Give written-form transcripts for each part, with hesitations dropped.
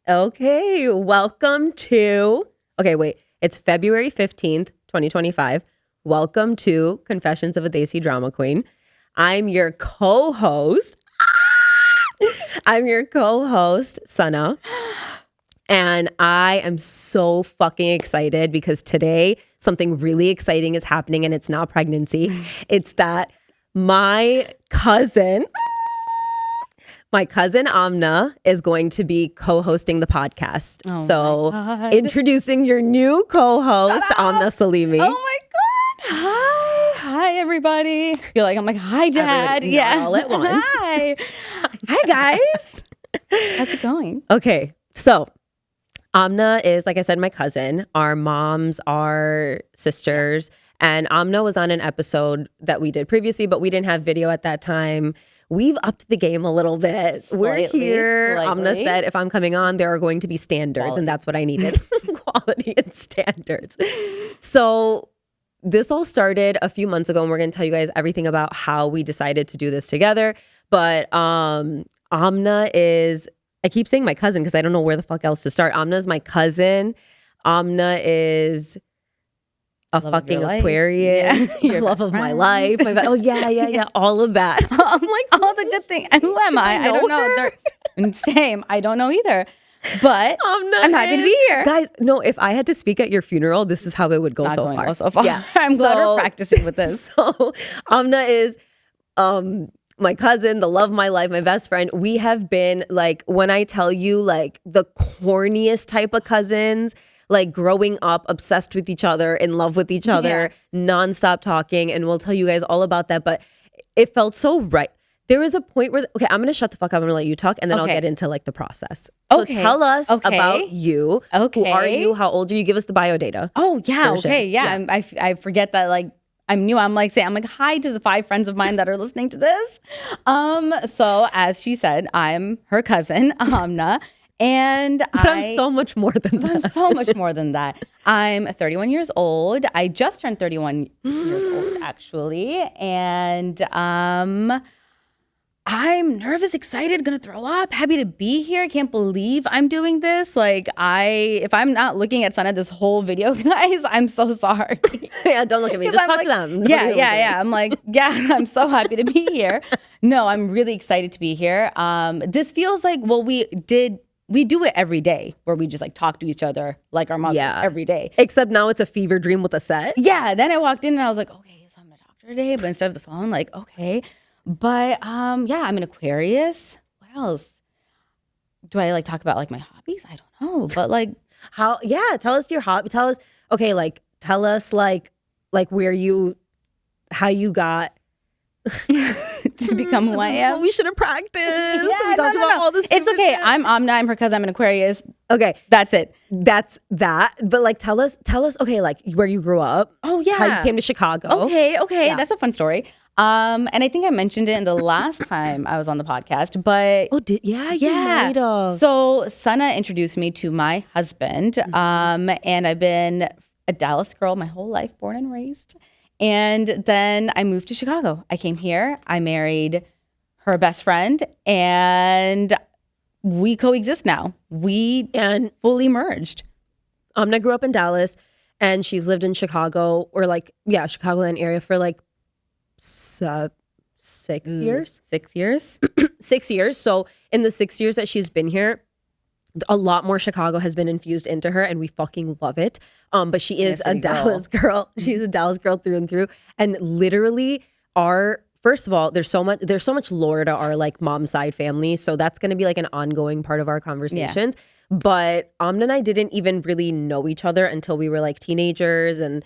Okay, welcome to, okay, wait, it's February 15th, 2025. Welcome to Confessions of a Desi Drama Queen. I'm your co-host. Sana. And I am so fucking excited because today something really exciting is happening, and it's not pregnancy. It's that my cousin Amna is going to be co-hosting the podcast. Oh so introducing your new co-host, Amna Saleemi. Oh my God. Hi everybody. Feel like I'm like, hi Dad. Yeah. All at once. Hi. Hi guys. How's it going? Okay. So Amna is, like I said, my cousin. Our moms are sisters. And Amna was on an episode that we did previously, but we didn't have video at that time. We've upped the game a little bit. We're here. Amna said if I'm coming on, there are going to be standards. And that's what I needed. Quality and standards. So this all started a few months ago, and we're going to tell you guys everything about how we decided to do this together. But Amna is... I keep saying my cousin because I don't know where the fuck else to start. Amna's my cousin. Amna is a fucking Aquarius. Yeah. Love of my life. Yeah. All of that. I'm like, all the good things. Who am I? I don't know. Same. I don't know either. But I'm happy to be here. Guys, no, if I had to speak at your funeral, this is how it would go so far. Yeah. I'm glad we're practicing with this. So Amna is... my cousin, the love of my life, my best friend. We have been like, when I tell you like the corniest type of cousins, like growing up obsessed with each other, in love with each other, nonstop talking. And we'll tell you guys all about that. But it felt so right. There was a point where, okay, I'm going to shut the fuck up. I'm going to let you talk, and then I'll get into like the process. So tell us about you. Okay. Who are you? How old are you? Give us the bio data. Oh, yeah. Okay. Yeah. I forget that like, I'm new. I'm like hi to the 5 friends of mine that are listening to this. So as she said, I'm her cousin, Amna, and I'm so much more than that. I'm so much more than that. I'm 31 years old. I just turned 31 years old, actually, and I'm nervous, excited, gonna throw up, happy to be here. Can't believe I'm doing this. Like if I'm not looking at Sana this whole video, guys, I'm so sorry. Yeah, don't look at me. Just talk to them. Yeah. I'm like, I'm so happy to be here. No, I'm really excited to be here. This feels like, well, we do it every day where we just like talk to each other like our mothers every day. Except now it's a fever dream with a set. Yeah. Then I walked in and I was like, okay, so I'm gonna talk to her today, but instead of the phone, like, okay. But I'm an Aquarius. What else? Do I like talk about like my hobbies? I don't know. But like tell us your hobby. Tell us how you got to become who I am. We should have practiced. Yeah, we talked about all this. It's okay. I'm Amna. I'm her cousin. I'm an Aquarius. Okay. That's it. That's that. But like tell us, okay, like where you grew up. Oh yeah. How you came to Chicago. Okay. Yeah. That's a fun story. And I think I mentioned it in the last time I was on the podcast, but you might have. So Sana introduced me to my husband, and I've been a Dallas girl my whole life, born and raised. And then I moved to Chicago. I came here. I married her best friend, and we coexist now. We fully merged. Amna grew up in Dallas, and she's lived in Chicago, or like Chicagoland area for like 6 years. 6 years. 6 years. So in the 6 years that she's been here, a lot more Chicago has been infused into her, and we fucking love it. But she is a Dallas girl. She's a Dallas girl through and through. And literally first of all, there's so much lore to our like mom side family. So that's going to be like an ongoing part of our conversations. Yeah. But Amna and I didn't even really know each other until we were like teenagers, and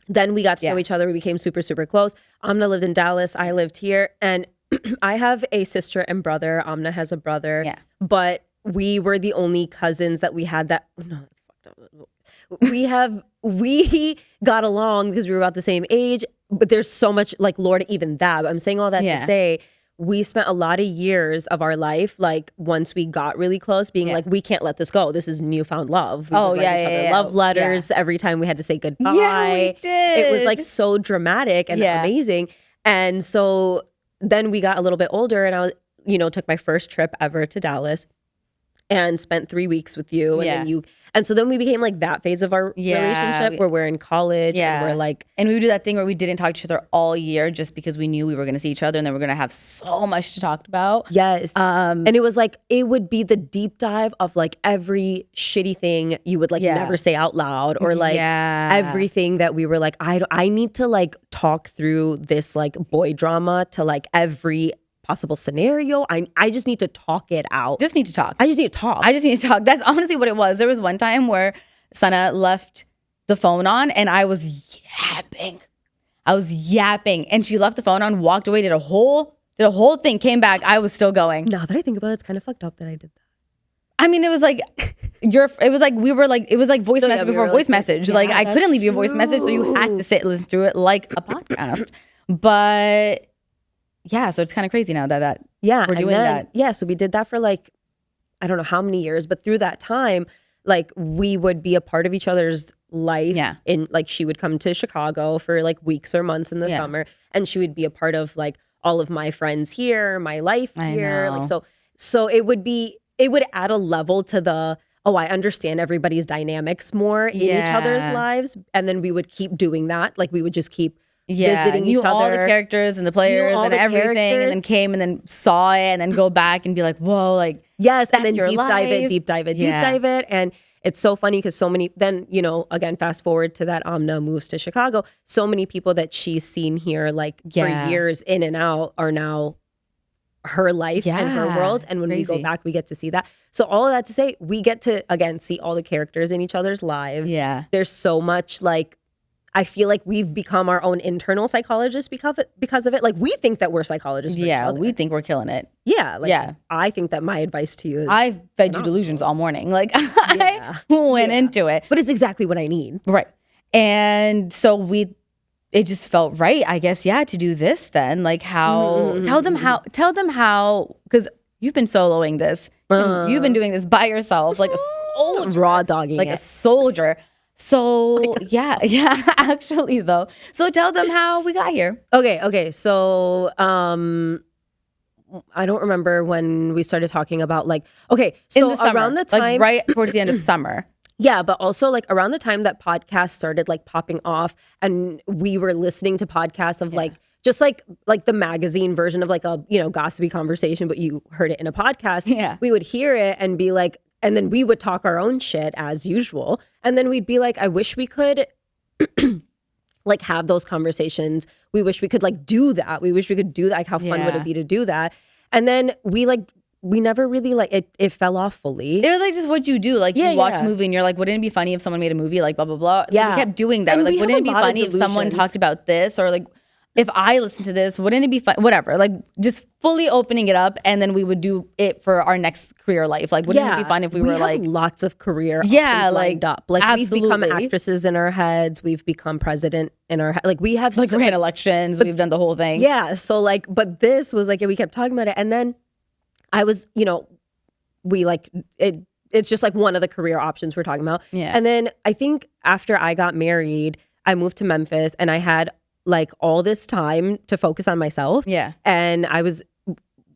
then we got to know each other. We became super, super close. Amna lived in Dallas. I lived here. And I have a sister and brother. Amna has a brother. Yeah. But we were the only cousins that we had that... No, that's fucked up. We got along because we were about the same age. But there's so much like lore to even that. But I'm saying all that to say... We spent a lot of years of our life, like once we got really close, being like, we can't let this go. This is newfound love. We would write each other love letters every time we had to say goodbye. Yeah, we did. It was like so dramatic and amazing. And so then we got a little bit older, and I was, took my first trip ever to Dallas. and spent 3 weeks with you. And then so then we became like that phase of our relationship where we're in college and we're like. And we would do that thing where we didn't talk to each other all year just because we knew we were going to see each other and then we're going to have so much to talk about. Yes. And it was like, it would be the deep dive of like every shitty thing you would like never say out loud, or like everything that we were like, I need to like talk through this like boy drama to like every possible scenario. I just need to talk it out. Just need to talk. I just need to talk. That's honestly what it was. There was one time where Sana left the phone on and I was yapping. And she left the phone on, walked away, did a whole thing, came back. I was still going. Now that I think about it, it's kind of fucked up that I did that. I mean, it was like voice message before voice message. Like I couldn't leave you a voice message, so you had to sit and listen through it like a podcast. But yeah, so it's kind of crazy now that we're doing that. Yeah, so we did that for like, I don't know how many years, but through that time, like we would be a part of each other's life. Yeah. In like, she would come to Chicago for like weeks or months in the summer, and she would be a part of like all of my friends here, my life here. Like so it would add a level to the, I understand everybody's dynamics more in each other's lives. And then we would keep doing that. Like we would just keep visiting each other. All the characters and the players and everything, and then came and then saw it and then go back and be like, whoa, like, yes, and then deep dive it. And it's so funny because so many, then, you know, again, fast forward to that Amna moves to Chicago. So many people that she's seen here like for years in and out are now her life and her world. And when we go back, we get to see that. So all of that to say, we get to, again, see all the characters in each other's lives. Yeah. There's so much like, I feel like we've become our own internal psychologists because of it. Like we think that we're psychologists. Yeah, we think we're killing it. Yeah, like I think that my advice to you is I've fed you delusions all morning. Like I went into it. But it's exactly what I need. Right. And so it just felt right, I guess, to do this then. Like how tell them how, because you've been soloing this. You've been doing this by yourself, like a soldier. Raw dogging like a soldier. So actually though. So tell them how we got here. Okay. So I don't remember when we started talking about like, so in the summer, around the time, like right towards the end of summer. Yeah, but also like around the time that podcasts started like popping off, and we were listening to podcasts of like just like the magazine version of like a, you know, gossipy conversation, but you heard it in a podcast. Yeah, we would hear it and be like. And then we would talk our own shit as usual. And then we'd be like, I wish we could like have those conversations. We wish we could like do that. We wish we could do that. Like how fun would it be to do that? And then we never really like it fell off fully. It was like just what you do. Like you watch a movie and you're like, wouldn't it be funny if someone made a movie like blah, blah, blah. Yeah. We kept doing that. Like, wouldn't it be funny if someone talked about this, or like, if I listened to this, wouldn't it be fun? Whatever, like just fully opening it up, and then we would do it for our next career life. Like, wouldn't it be fun if we were like lots of career options lined up? Like absolutely. We've become actresses in our heads. We've become president in our head. Like we have like ran elections. We've done the whole thing. Yeah. So like, but this was like we kept talking about it, and then I was, you know, we like it. It's just like one of the career options we're talking about. Yeah. And then I think after I got married, I moved to Memphis, and I had like all this time to focus on myself. Yeah. And I was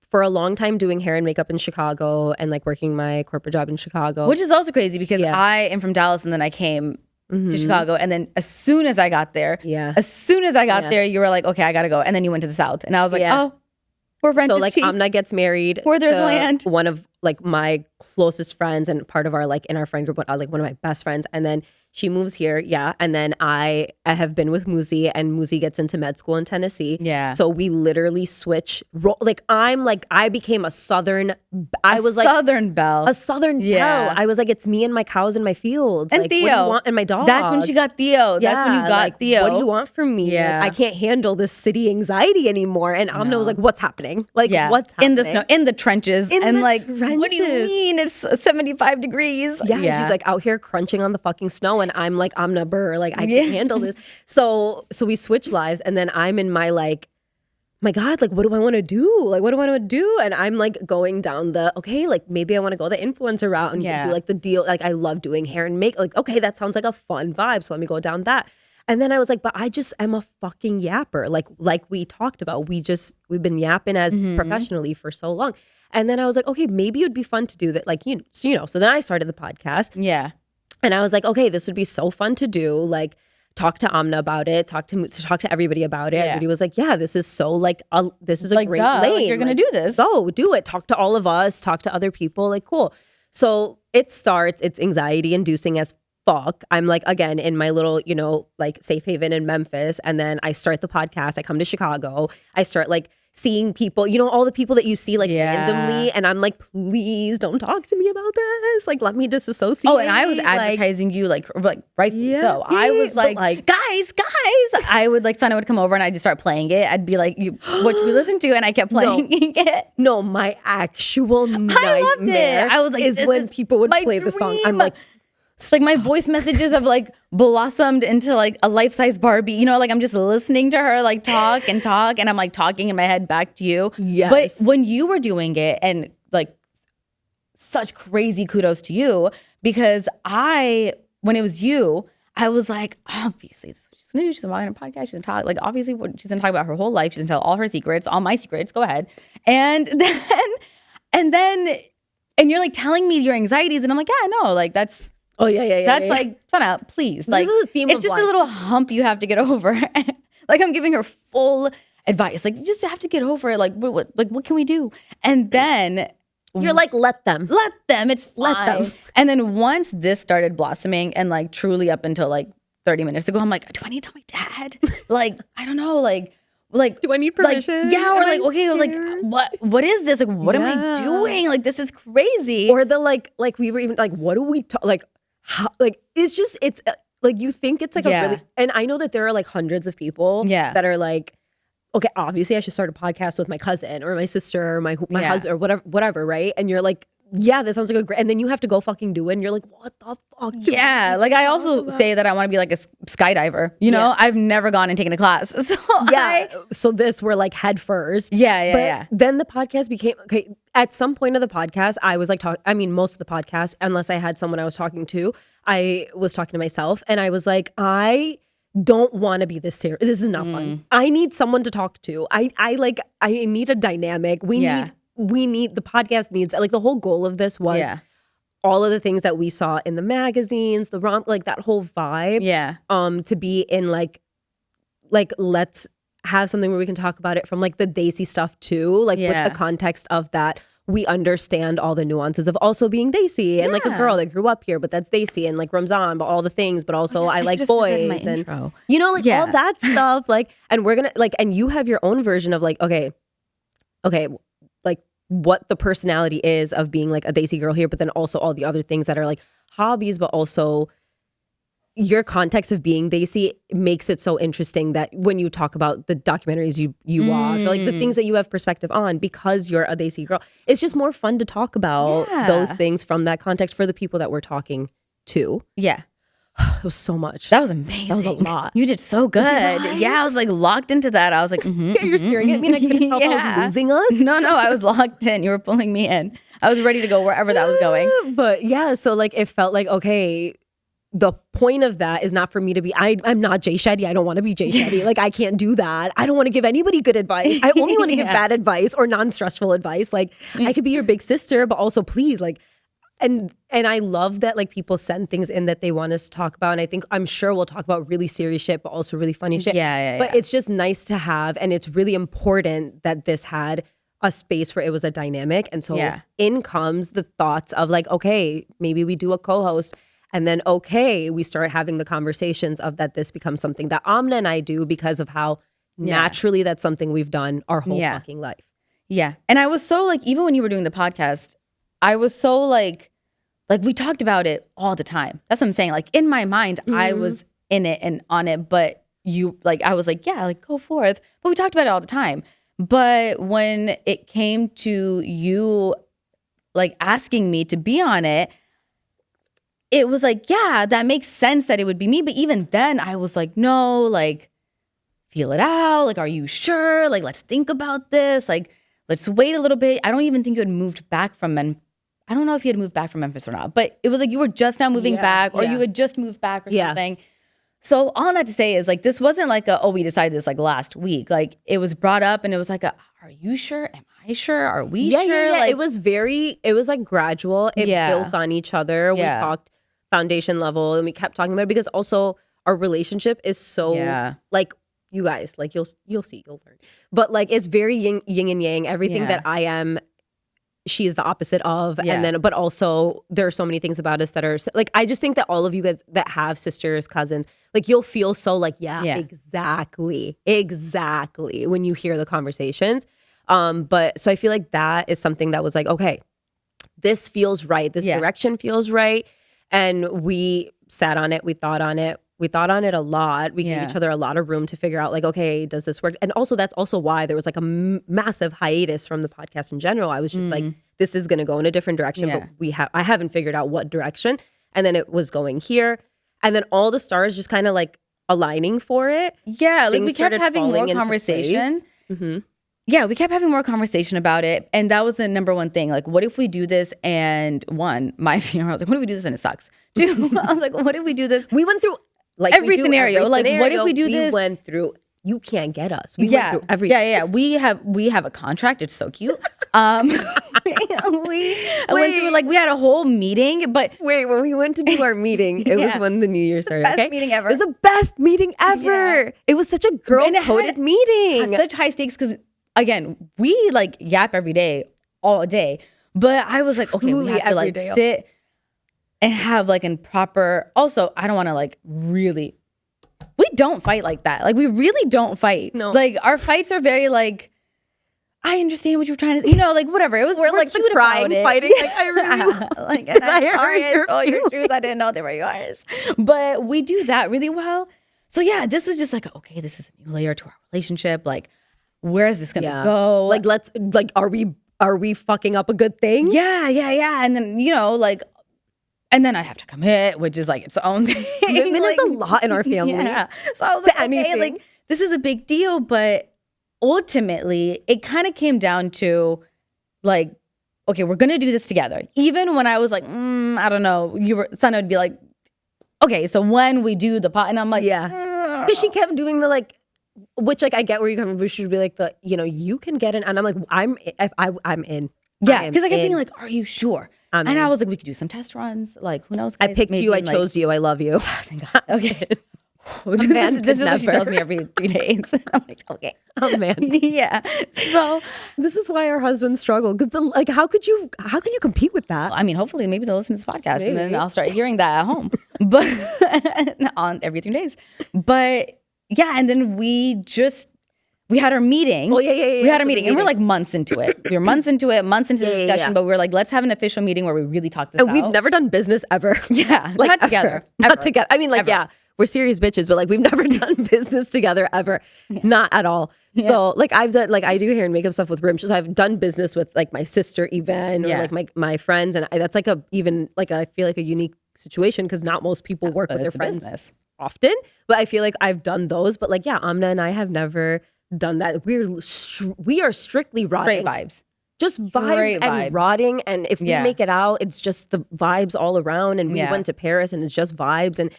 for a long time doing hair and makeup in Chicago and like working my corporate job in Chicago. Which is also crazy because I am from Dallas, and then I came to Chicago. And then as soon as I got there, you were like, okay, I gotta go. And then you went to the South. And I was like, oh, we're rent so is like cheap. Amna gets married where there's land. One of like my closest friends and part of our like in our friend group, like one of my best friends. And then she moves here, and then I have been with Muzi, and Muzi gets into med school in Tennessee. Yeah. So we literally switch. I became a Southern. I was like Southern belle. A Southern belle. I was like, it's me and my cows and my fields. And like, Theo. What do you want? And my dog. That's when she got Theo. That's when you got Theo. What do you want from me? Yeah. Like, I can't handle this city anxiety anymore. And Amna was like, what's happening? Like, what's happening? In the snow, in the trenches. What do you mean? It's 75 degrees. Yeah. She's like out here crunching on the fucking snow. And I'm like, Amna Burr, like I can't handle this. So we switch lives, and then I'm in my like, my God, like what do I want to do? Like what do I want to do? And I'm like going down the like maybe I want to go the influencer route and do like the deal. Like I love doing hair and makeup. Like okay, that sounds like a fun vibe. So let me go down that. And then I was like, but I just am a fucking yapper. Like we talked about, we've been yapping as professionally for so long. And then I was like, okay, maybe it would be fun to do that. Like, so then I started the podcast. Yeah. And I was like, okay, this would be so fun to do. Like, talk to Amna about it, talk to everybody about it. Yeah. Everybody was like, yeah, this is so like, this is a Like, great duh, lane. like, you're going to do this. Go do it. Talk to all of us, talk to other people. Like, cool. So it's anxiety inducing as fuck. I'm like, again, in my little, like safe haven in Memphis. And then I start the podcast. I come to Chicago. I start like seeing people, all the people that you see like randomly. And I'm like, please don't talk to me about this. Like, let me disassociate. Oh, and I was advertising you like rightfully so. I was like, guys. I would like, Sana would come over and I'd just start playing it. I'd be like, what should we listen to? And I kept playing it. No, my actual nightmare. I loved it. I was like, is when people would play the song. I'm like, it's like my voice messages have like blossomed into like a life-size Barbie. Like I'm just listening to her like talk, and I'm like talking in my head back to you. Yes. But when you were doing it, and like such crazy kudos to you, because when it was you, I was like, obviously this is what she's gonna do. She's gonna walk on a podcast. She's gonna talk, like obviously she's gonna talk about her whole life. She's gonna tell all her secrets, all my secrets. Go ahead. And you're like telling me your anxieties, and I'm like, yeah, no, like that's. Oh, yeah. That's like, Sana, please. Like, this is the theme it's of just life. a little hump you have to get over. Like, I'm giving her full advice. Like, you just have to get over it. Like, what can we do? And then you're like, let them. It's fine. Let them. And then once this started blossoming, and like truly up until like 30 minutes ago, I'm like, do I need to tell my dad? Like, I don't know. Like, do I need permission? Like, yeah, or like, okay, scared? Like, what is this? Like, what am I doing? Like, this is crazy. Or the like we were even like, what do we talk? Like, how? Like, it's like you think it's like a really, and I know that there are like hundreds of people that are like, okay, obviously I should start a podcast with my cousin or my sister or my husband or whatever, right? And you're like, yeah, that sounds like a great, and then you have to go fucking do it, and you're like, what the fuck? Yeah, like I also say that I want to be like a skydiver. I've never gone and taken a class, so so this we're like head first. Yeah. Then the podcast became okay. At some point of the podcast, I was like most of the podcast, unless I had someone I was talking to, I was talking to myself, and I was like, I don't want to be this serious. This is not fun. I need someone to talk to. I need a dynamic. We need the podcast needs, like the whole goal of this was all of the things that we saw in the magazines, like that whole vibe. Yeah. To be in like let's have something where we can talk about it from like the Desi stuff too, like with the context of that. We understand all the nuances of also being Desi and like a girl that grew up here, but that's Desi, and like Ramzan, but all the things, but also I like boys and all that stuff. Like, and we're gonna like, and you have your own version of like, okay, like what the personality is of being like a Desi girl here, but then also all the other things that are like hobbies, but also your context of being Desi makes it so interesting that when you talk about the documentaries you watch or like the things that you have perspective on because you're a Desi girl, it's just more fun to talk about those things from that context for the people that we're talking to. Yeah. It was so much. That was amazing. That was a lot. You did so good. Yeah, I was like locked into that. I was like, you're staring at me and I couldn't tell if I was losing us. No, I was locked in. You were pulling me in. I was ready to go wherever that was going. But yeah, so like it felt like, okay, the point of that is not for me to be, I'm not Jay Shetty. I don't want to be Jay Shetty. Like I can't do that. I don't want to give anybody good advice. I only want to give bad advice or non-stressful advice. Like I could be your big sister, but also please like, and I love that like people send things in that they want us to talk about. And I'm sure we'll talk about really serious shit, but also really funny shit. But it's just nice to have, and it's really important that this had a space where it was a dynamic. And so in comes the thoughts of like, okay, maybe we do a co-host. And then, okay, we start having the conversations of that this becomes something that Amna and I do because of how naturally that's something we've done our whole fucking life. Yeah. And I was so like, even when you were doing the podcast, I was so like we talked about it all the time. That's what I'm saying. Like in my mind, I was in it and on it, but you like, I was like, yeah, like go forth. But we talked about it all the time. But when it came to you like asking me to be on it, it was like, yeah, that makes sense that it would be me. But even then I was like, no, like feel it out. Like, are you sure? Like, let's think about this. Like, let's wait a little bit. I don't even think you had moved back from I don't know if you had moved back from Memphis or not, but it was like you were just now moving back or you had just moved back or something. So all that to say is like, this wasn't like we decided this like last week. Like it was brought up and it was like, are you sure? Am I sure? Are we Yeah, sure? yeah. Like, It was like gradual. It Yeah. built on each other. Yeah. We talked foundation level and we kept talking about it because also our relationship is so Yeah. like, you guys, like you'll see, you'll learn. But like it's very yin and yang. Everything Yeah. that I am, she is the opposite of. Yeah. And then, but also there are so many things about us that are like, I just think that all of you guys that have sisters, cousins, like you'll feel so like, yeah. exactly when you hear the conversations. But so I feel like that is something that was like, okay, this feels right. This direction feels right. And we sat on it. We thought on it. We thought on it a lot. We gave each other a lot of room to figure out like, okay, does this work? And also that's also why there was like a massive hiatus from the podcast in general. I was just like, this is going to go in a different direction, but I haven't figured out what direction. And then it was going here. And then all the stars just kind of like aligning for it. Yeah, like we kept started having more falling into conversation. place. Yeah, we kept having more conversation about it. And that was the number one thing. Like, what if we do this? And one, my funeral, I was like, what if we do this and it sucks? Two, I was like, what if we do this? We went through like every scenario. Like, what if we do this? We went through, you can't get us. We went through everything. Yeah. We have a contract. It's so cute. I went through like, we had a whole meeting, but wait, when we went to do our meeting, it was when the new year started. Best meeting ever. It was the best meeting ever. Yeah. It was such a girl-coded meeting. Such high stakes because, again, we like yap every day, all day. But I was like, okay, we have to like sit and have like a proper. Also, I don't want to like really. We don't fight like that. Like we really don't fight. No. Like our fights are very like. I understand what you're trying to, like whatever. It was we're like the crying, fighting. Like I really like. And I'm sorry, I stole your shoes. I didn't know they were yours. But we do that really well. So yeah, this was just like, okay, this is a new layer to our relationship. Like, where is this gonna go? Like, are we fucking up a good thing? Yeah. And then, like, and then I have to commit, which is like its own thing. Commitment like, is a lot in our family. Yeah. So I was like, okay, like, this is a big deal. But ultimately, it kind of came down to like, okay, we're going to do this together. Even when I was like, I don't know, Sana would be like, okay, so when we do the pot, and I'm like, because she kept doing the like, which like I get where you come from. We should be like the, you can get in, and I'm like, I'm in. Yeah, because I kept being like, are you sure? And I was like, we could do some test runs. Like, who knows? Guys? I picked you. I chose you. I love you. Thank God. Okay. This is what she tells me every 3 days. I'm like, okay. Oh man. Yeah. So this is why our husbands struggle. Because how can you compete with that? I mean, hopefully maybe they'll listen to this podcast and then I'll start hearing that at home. But on every 3 days. But yeah, and then we had our meeting. Oh, yeah. We had our meeting. And we're like months into it. We were months into the discussion, yeah. but we were like, let's have an official meeting where we really talk this out. And we've never done business ever. Yeah. Like not together. Not together. I mean, like, Ever. we're serious bitches, but like we've never done business together ever. Not at all. Yeah. So like I've done, like I do hair and makeup stuff with Rim. So I've done business with like my sister even, or like my friends. And that's like I feel like a unique situation because not most people work with their friends often. But I feel like I've done those. But like, Amna and I have never done that. We are strictly rotting. Straight vibes. Just vibes and rotting. And if we make it out, it's just the vibes all around. And we went to Paris and it's just vibes. And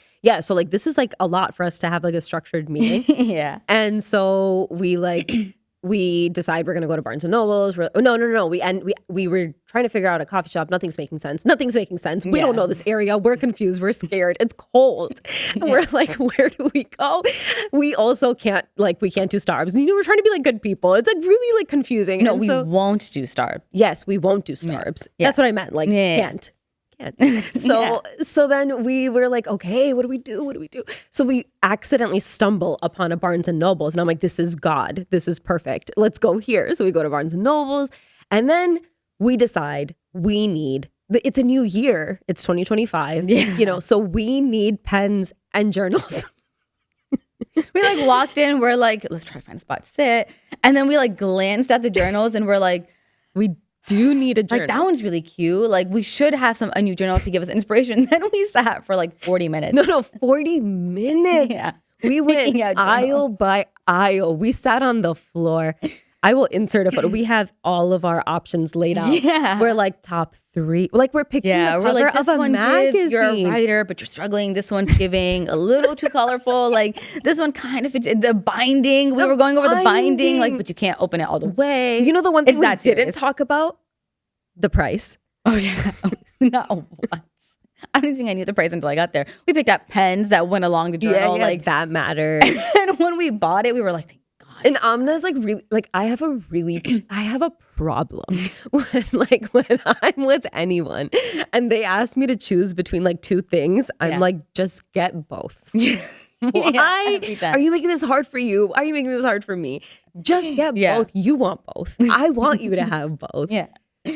so like this is like a lot for us to have like a structured meeting. Yeah. And so we we decide we're gonna go to Barnes and Nobles. No. We were trying to figure out a coffee shop. Nothing's making sense. We don't know this area. We're confused. We're scared. It's cold. And we're like, where do we go? We also can't do Starbucks. We're trying to be like good people. It's like really like confusing. No, we won't do Starbucks. Yes, we won't do Starbucks. Yeah. That's what I meant. Like can't. So then we were like, okay, what do we do? So we accidentally stumble upon a Barnes and Nobles, and I'm like, this is God. This is perfect. Let's go here. So we go to Barnes and Nobles, and then we decide it's a new year. It's 2025. So we need pens and journals. We like walked in. We're like, let's try to find a spot to sit, and then we like glanced at the journals, and we're like, we do need a journal. Like, that one's really cute. Like, we should have a new journal to give us inspiration. Then we sat for like 40 minutes. No, 40 minutes. Yeah. We went aisle by aisle. We sat on the floor. I will insert a photo. We have all of our options laid out. Yeah. We're like top 3. Like we're picking the we're cover like, this of a one magazine. gives, you're a writer, but you're struggling. This one's giving a little too colorful. Like this one kind of, the binding. We were going over the binding, like, but you can't open it all the way. You know the one thing we didn't talk about? The price. Oh yeah. Not once. I don't think I knew the price until I got there. We picked up pens that went along the journal. Like that mattered. And when we bought it, we were like, thank God. And Amna's like really, like I have a problem when I'm with anyone and they ask me to choose between like 2 things, I'm like, just get both. Why are you making this hard for you? Why are you making this hard for me? Just get both. You want both. I want you to have both.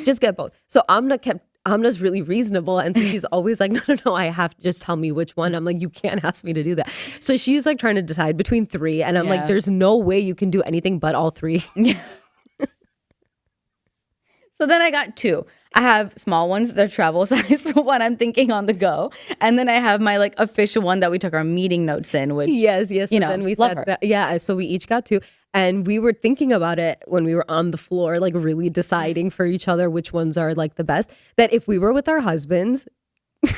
Just get both. So Amna's really reasonable. And so she's always like, no, I have to just tell me which one. I'm like, you can't ask me to do that. So she's like trying to decide between 3. And I'm like, there's no way you can do anything but all 3. So then I got 2. I have small ones, they're travel size for what I'm thinking on the go. And then I have my like official one that we took our meeting notes in, which yes. You know, then we love said her. that. Yeah. So we each got 2. And we were thinking about it when we were on the floor, like really deciding for each other which ones are like the best. That if we were with our husbands, you'd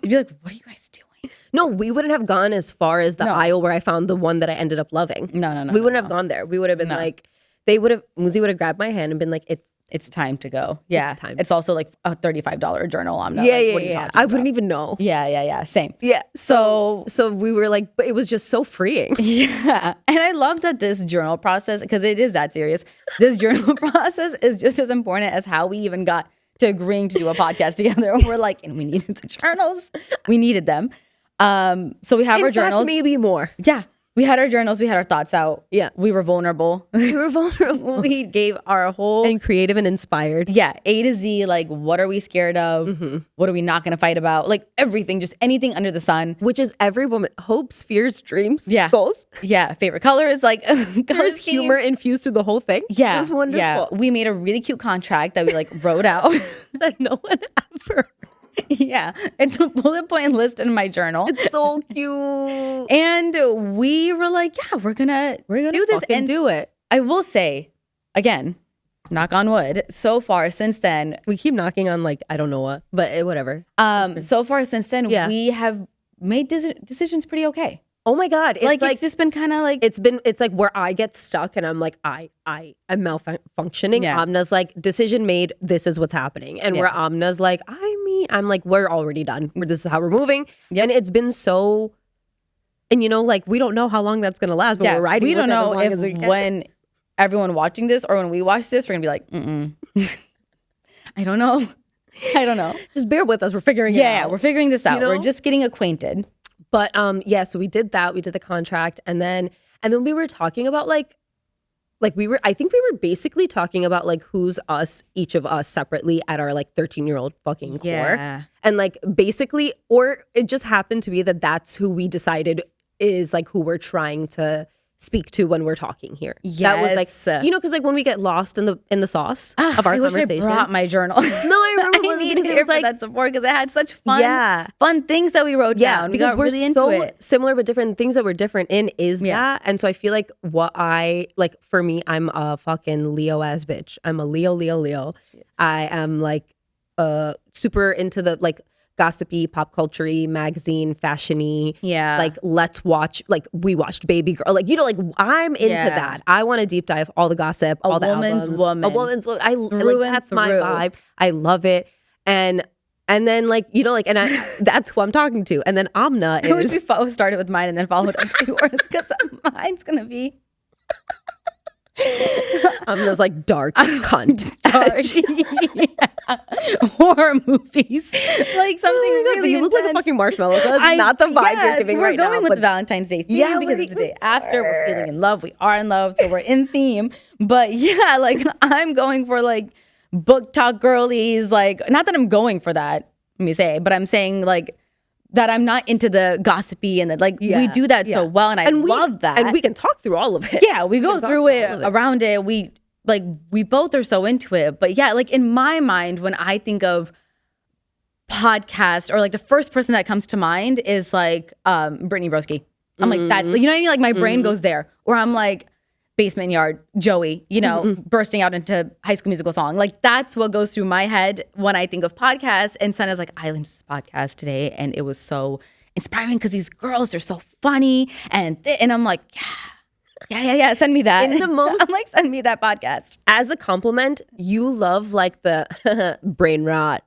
be like, what are you guys doing? No, we wouldn't have gone as far as the aisle where I found the one that I ended up loving. No. We wouldn't have gone there. We would have been like, Muzi would have grabbed my hand and been like, it's time to go. Yeah. It's time. It's also like a $35 journal. I'm not what are you I talking about? wouldn't even know. Yeah. Same. Yeah. So we were like, but it was just so freeing. Yeah. And I love that this journal process, because it is that serious. This journal process is just as important as how we even got to agreeing to do a podcast together. We're like, and we needed the journals. We needed them. So we have our journals. Maybe more. Yeah. We had our journals. We had our thoughts out. Yeah. We were vulnerable. We gave our whole... And creative and inspired. Yeah. A to Z, like, what are we scared of? Mm-hmm. What are we not going to fight about? Like, everything, just anything under the sun. Which is every woman, hopes, fears, dreams, goals. Yeah. Favorite colors, like... There's humor infused through the whole thing. Yeah. It was wonderful. Yeah. We made a really cute contract that we, like, wrote out. That no one ever... Yeah, it's a bullet point list in my journal. It's so cute. And we were like, yeah, we're gonna do this and do it. I will say, again, knock on wood, so far since then. We keep knocking on like, I don't know what, but whatever. So far since then, we have made decisions pretty okay. Oh my God. It's just been kind of like... It's like where I get stuck and I'm like, I'm malfunctioning. Yeah. Amna's like, decision made, this is what's happening. And where Amna's like, I'm like, we're already done. This is how we're moving. Yep. And it's been so... And you know, like, we don't know how long that's going to last, but we're riding we with don't it know as long if as we can. When everyone watching this or when we watch this, we're going to be like, I don't know. Just bear with us. We're figuring it out. Yeah, we're figuring this out. You know? We're just getting acquainted. But so we did that. We did the contract, and then we were talking about I think we were basically talking about like who's us, each of us separately at our like 13-year-old fucking core. And like basically, or it just happened to be that that's who we decided is like who we're trying to speak to when we're talking here. Yes. That was like, you know, because like when we get lost in the sauce of our conversations. I wish I brought my journal. No, I remember I needed it for that support because it had such fun things that we wrote down. We got really into it. Similar but different things that we're different in is that. And so I feel like for me, I'm a fucking Leo ass bitch. I'm a Leo. Yes. I am like super into the like gossipy, pop culture-y, magazine, fashion-y. Yeah. Like, let's watch, like, we watched Babygirl. Like, you know, like, I'm into that. I want to deep dive all the gossip, all the albums. A woman's woman. That's my vibe. I love it. And then, like, you know, like, that's who I'm talking to. And then Amna is... I wish we started with mine and then followed up with yours, because mine's going to be... Amna's like dark cunt. Horror movies, like something really you look like a fucking marshmallow. That's not the vibe you're giving right now. We're going with the Valentine's Day theme because it's the day after. We're feeling in love. We are in love, so we're in theme. But yeah, like I'm going for like book talk girlies. Like, not that I'm going for that, let me say, but I'm saying like that I'm not into the gossipy and that we do that so well, and I love that. And we can talk through all of it. Yeah, we go through it, around it. We both are so into it. But yeah, like in my mind, when I think of podcast, or like the first person that comes to mind is like Brittany Broski. I'm like that, you know what I mean? Like my brain goes there. Or I'm like basement yard Joey, bursting out into High School Musical song. Like that's what goes through my head when I think of podcasts. And Senna's like, I listened to this podcast today and it was so inspiring because these girls, they're so funny. And I'm like, yeah, send me that. In the most, I'm like, send me that podcast. As a compliment, you love like the brain rot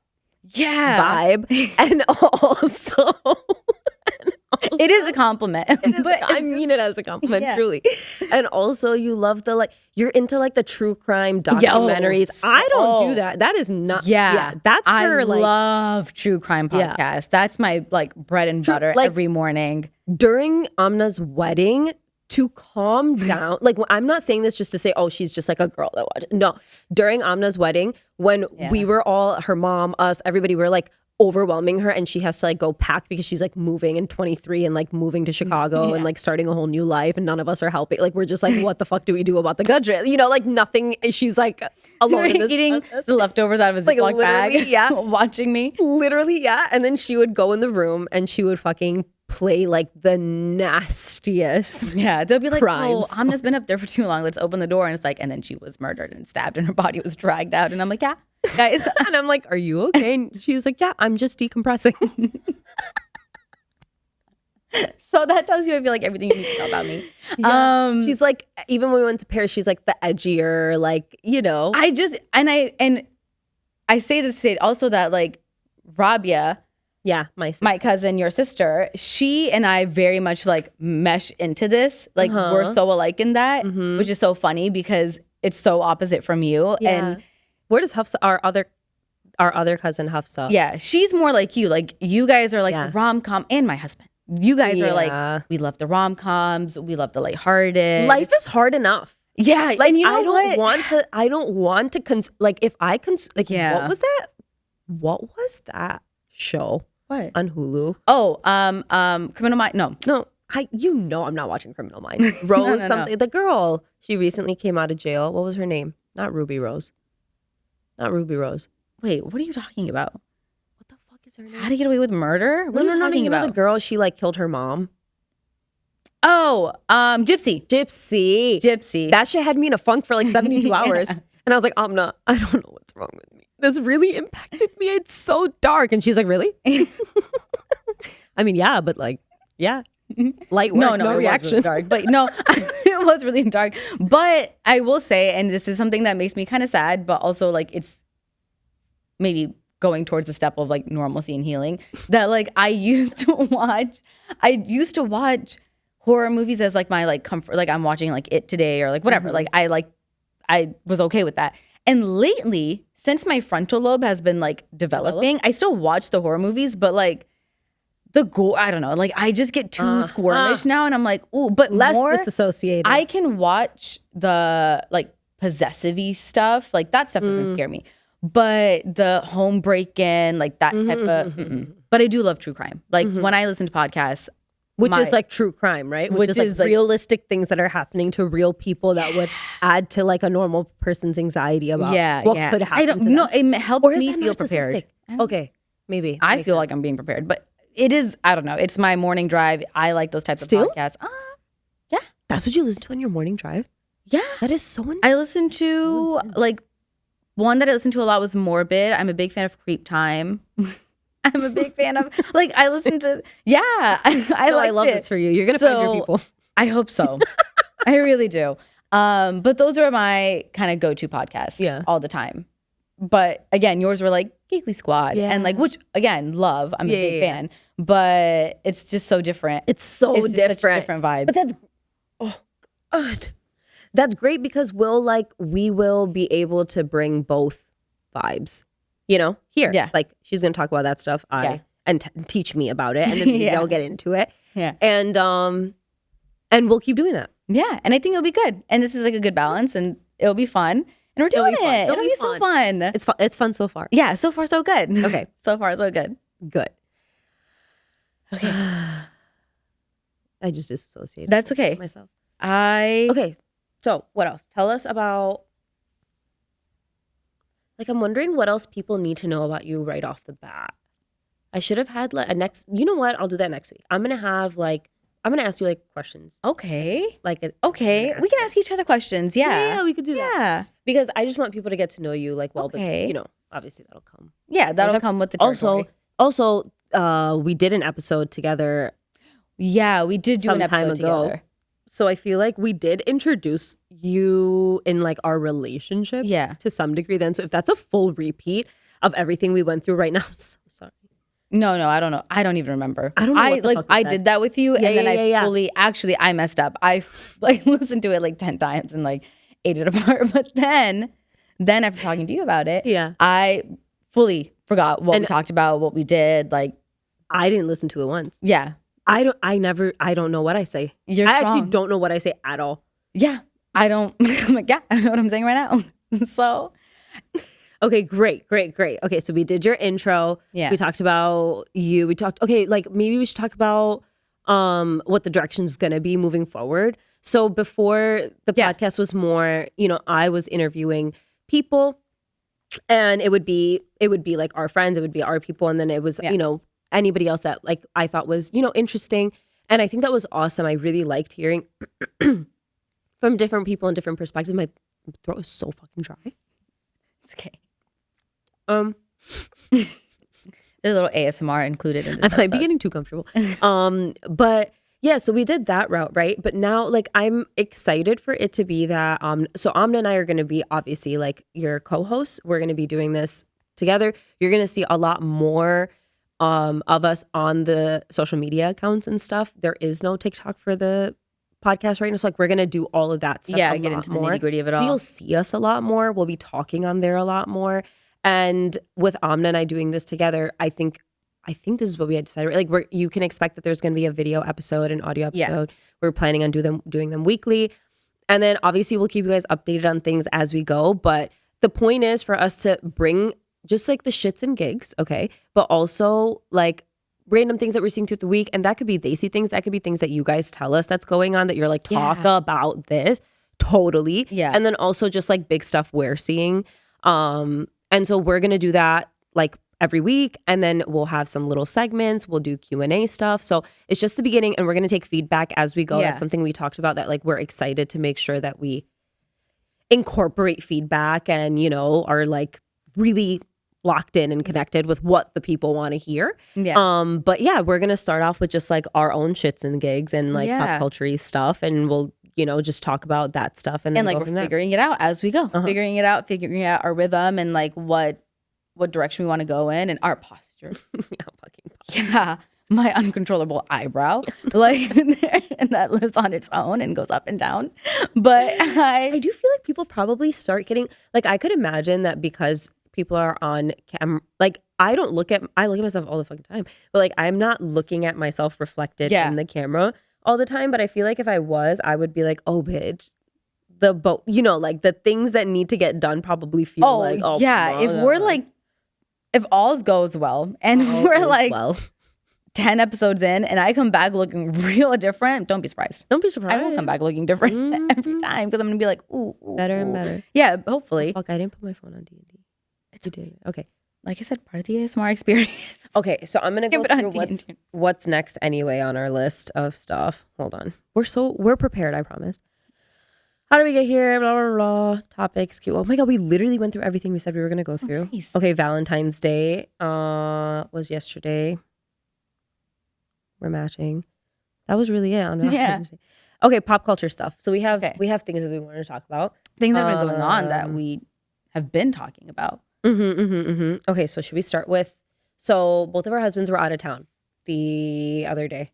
vibe. And also, it is a compliment. I mean it as a compliment, truly. And also you love the you're into like the true crime documentaries. I don't do that. That is not that's I love true crime podcasts. That's my like bread and butter every morning. During Amna's wedding, to calm down, like I'm not saying this just to say, oh, she's just like a girl that watches. No, during Amna's wedding, when we were all, her mom, us, everybody, were like overwhelming her, and she has to like go pack because she's like moving in 23 and like moving to Chicago and like starting a whole new life, and none of us are helping. Like we're just like, what the fuck do we do about the country? Like nothing. She's like alone in this eating process. the leftovers out of his Ziploc bag, watching me. Literally, and then she would go in the room and she would fucking play like the nastiest. Yeah, they'll be like, crimes. oh, Amna's been up there for too long. Let's open the door. And it's like, and then she was murdered and stabbed and her body was dragged out. And I'm like, yeah, guys. And I'm like, are you okay? And she was like, yeah, I'm just decompressing. So that tells you, I feel like, everything you need to know about me. Yeah. She's like, even when we went to Paris, she's like the edgier, like, I just, and I say this to say also that like Rabia, my cousin, your sister, she and I very much like mesh into this. Like we're so alike in that, which is so funny because it's so opposite from you. Yeah. And where does Hafsa, our other cousin Hafsa? Yeah, she's more like you. Like you guys are like rom-com, and my husband. You guys are like, we love the rom-coms, we love the lighthearted. Life is hard enough. Yeah, like and you know I don't want to like if I what was that? What was that show? What? On Hulu? Oh, Criminal Minds. No. I'm not watching Criminal Minds. Rose something. The girl, she recently came out of jail. What was her name? Not Ruby Rose. Wait, what are you talking about? What the fuck is her name? How to Get Away with Murder? What are you talking about? The girl, she like killed her mom. Oh, Gypsy. That shit had me in a funk for like 72 hours. And I was like, Amna, I don't know what's wrong with me. This really impacted me. It's so dark. And she's like, really? I mean, yeah, but like, light work, no reaction. Really dark, but no, it was really dark. But I will say, and this is something that makes me kind of sad, but also like it's maybe going towards the step of like normalcy and healing, that like I used to watch horror movies as like my like comfort. Like I'm watching like It today or like whatever. Like I was okay with that. And lately, since my frontal lobe has been like developing, I still watch the horror movies, but like the gore, I don't know, like I just get too squirmish now, and I'm like, ooh, but less more disassociated. I can watch the like possessive-y stuff, like that stuff doesn't scare me, but the home break-in, like that type of. But I do love true crime. Like when I listen to podcasts. Which is like true crime, right? Which is like realistic things that are happening to real people that would add to like a normal person's anxiety about what could happen. I don't know. It helps me feel prepared. Okay, maybe. I feel like I'm being prepared, but it is, I don't know. It's my morning drive. I like those types of podcasts. Yeah. That's what you listen to on your morning drive? Yeah. That is so intense. I listen to like, one that I listened to a lot was Morbid. I'm a big fan of Creep Time. I'm a big fan of, like, I listen to, I love this for you. You're going to find your people. I hope so. I really do. But those are my kind of go-to podcasts all the time. But again, yours were like Geekly Squad and like, which again, love. I'm a big fan, but it's just so different. It's so different. Such different vibes. But that's, God. That's great because we will be able to bring both vibes. Here. Yeah. Like she's going to talk about that stuff. And teach me about it. And then maybe I'll get into it. Yeah. And we'll keep doing that. Yeah. And I think it'll be good. And this is like a good balance and it'll be fun. And we're doing it. It'll be so fun. It's fun so far. Yeah. So far, so good. Okay. So far, so good. Good. Okay. I just disassociated. That's okay. Myself. Okay. So what else? Tell us about. Like, I'm wondering what else people need to know about you right off the bat. I should have had like a next. You know what? I'll do that next week. I'm gonna have like I'm gonna ask you like questions. Okay. Like Okay. We can ask each other questions. Yeah. Yeah, we could do that. Yeah. Because I just want people to get to know you like well, Okay. but you know, obviously that'll come. Yeah, that'll come with the territory. Also, we did an episode together. Yeah, we did do some an time episode ago. together. So I feel like we did introduce you in like our relationship to some degree then. So if that's a full repeat of everything we went through right now, I'm so sorry. No, I don't know. I don't even remember. I don't know what the fuck I did that with you, and then I fully actually I messed up. I like listened to it like 10 times and like ate it apart. But then after talking to you about it, I fully forgot what we talked about, what we did. Like I didn't listen to it once. Yeah. I don't know what I say. You're I strong. actually don't know what I say at all. Yeah. I don't I'm like, I don't know what I'm saying right now. So okay, great. Okay, so we did your intro. Yeah. We talked about you. We talked like maybe we should talk about what the direction's gonna be moving forward. So before the podcast was more, you know, I was interviewing people and it would be like our friends, it would be our people, and then it was, you know, anybody else that like I thought was, you know, interesting. And I think that was awesome. I really liked hearing from different people and different perspectives. My throat is so fucking dry. It's okay. There's a little ASMR included in this I might be getting too comfortable. But yeah, so we did that route, right? But now like I'm excited for it to be that so Amna and I are gonna be obviously like your co-hosts. We're gonna be doing this together. You're gonna see a lot more of us on the social media accounts and stuff. There is no TikTok for the podcast right now. So like we're gonna do all of that stuff. Yeah, get into the nitty-gritty of it all. So you'll see us a lot more. We'll be talking on there a lot more. And with Amna and I doing this together, I think this is what we had decided. Like you can expect that there's gonna be a video episode, an audio episode. We're planning on doing them weekly. And then obviously we'll keep you guys updated on things as we go. But the point is for us to bring just like the shits and gigs, okay? But also like random things that we're seeing through the week. And that could be they see things, that could be things that you guys tell us that's going on, that you're like, talk about this. Totally. Yeah. And then also just like big stuff we're seeing. And so we're gonna do that like every week, and then we'll have some little segments. We'll do Q&A stuff. So it's just the beginning, and we're gonna take feedback as we go. That's something we talked about, that like we're excited to make sure that we incorporate feedback and, you know, are like really locked in and connected with what the people want to hear. But yeah, we're gonna start off with just like our own shits and gigs and like pop culture stuff, and we'll, you know, just talk about that stuff, and then like we're figuring it out as we go, figuring out our rhythm and like what direction we want to go in, and our posture. My uncontrollable eyebrow, like, and that lives on its own and goes up and down. But I do feel like people probably start getting like, I could imagine that because people are on camera, like I look at myself all the fucking time, but like I'm not looking at myself reflected in the camera all the time. But I feel like if I was, I would be like, oh bitch, you know, like the things that need to get done probably feel like, oh yeah, if we're like, if all goes well and we're like 10 episodes in and I come back looking real different, don't be surprised. Don't be surprised. I will come back looking different every time, because I'm gonna be like, ooh, better and better. Yeah, hopefully. Fuck, I didn't put my phone on D&D. It's okay. Okay. Like I said, part of the ASMR experience. Okay, so I'm gonna go through what's next anyway on our list of stuff. Hold on. We're prepared, I promise. How do we get here? Blah, blah, blah. Topics. Oh my God, we literally went through everything we said we were gonna go through. Nice. Okay, Valentine's Day was yesterday. We're matching. That was really it on Valentine's Day. Okay, pop culture stuff. So we have things that we wanted to talk about. Things that have been going on that we have been talking about. Okay, so should we start with, so both of our husbands were out of town the other day.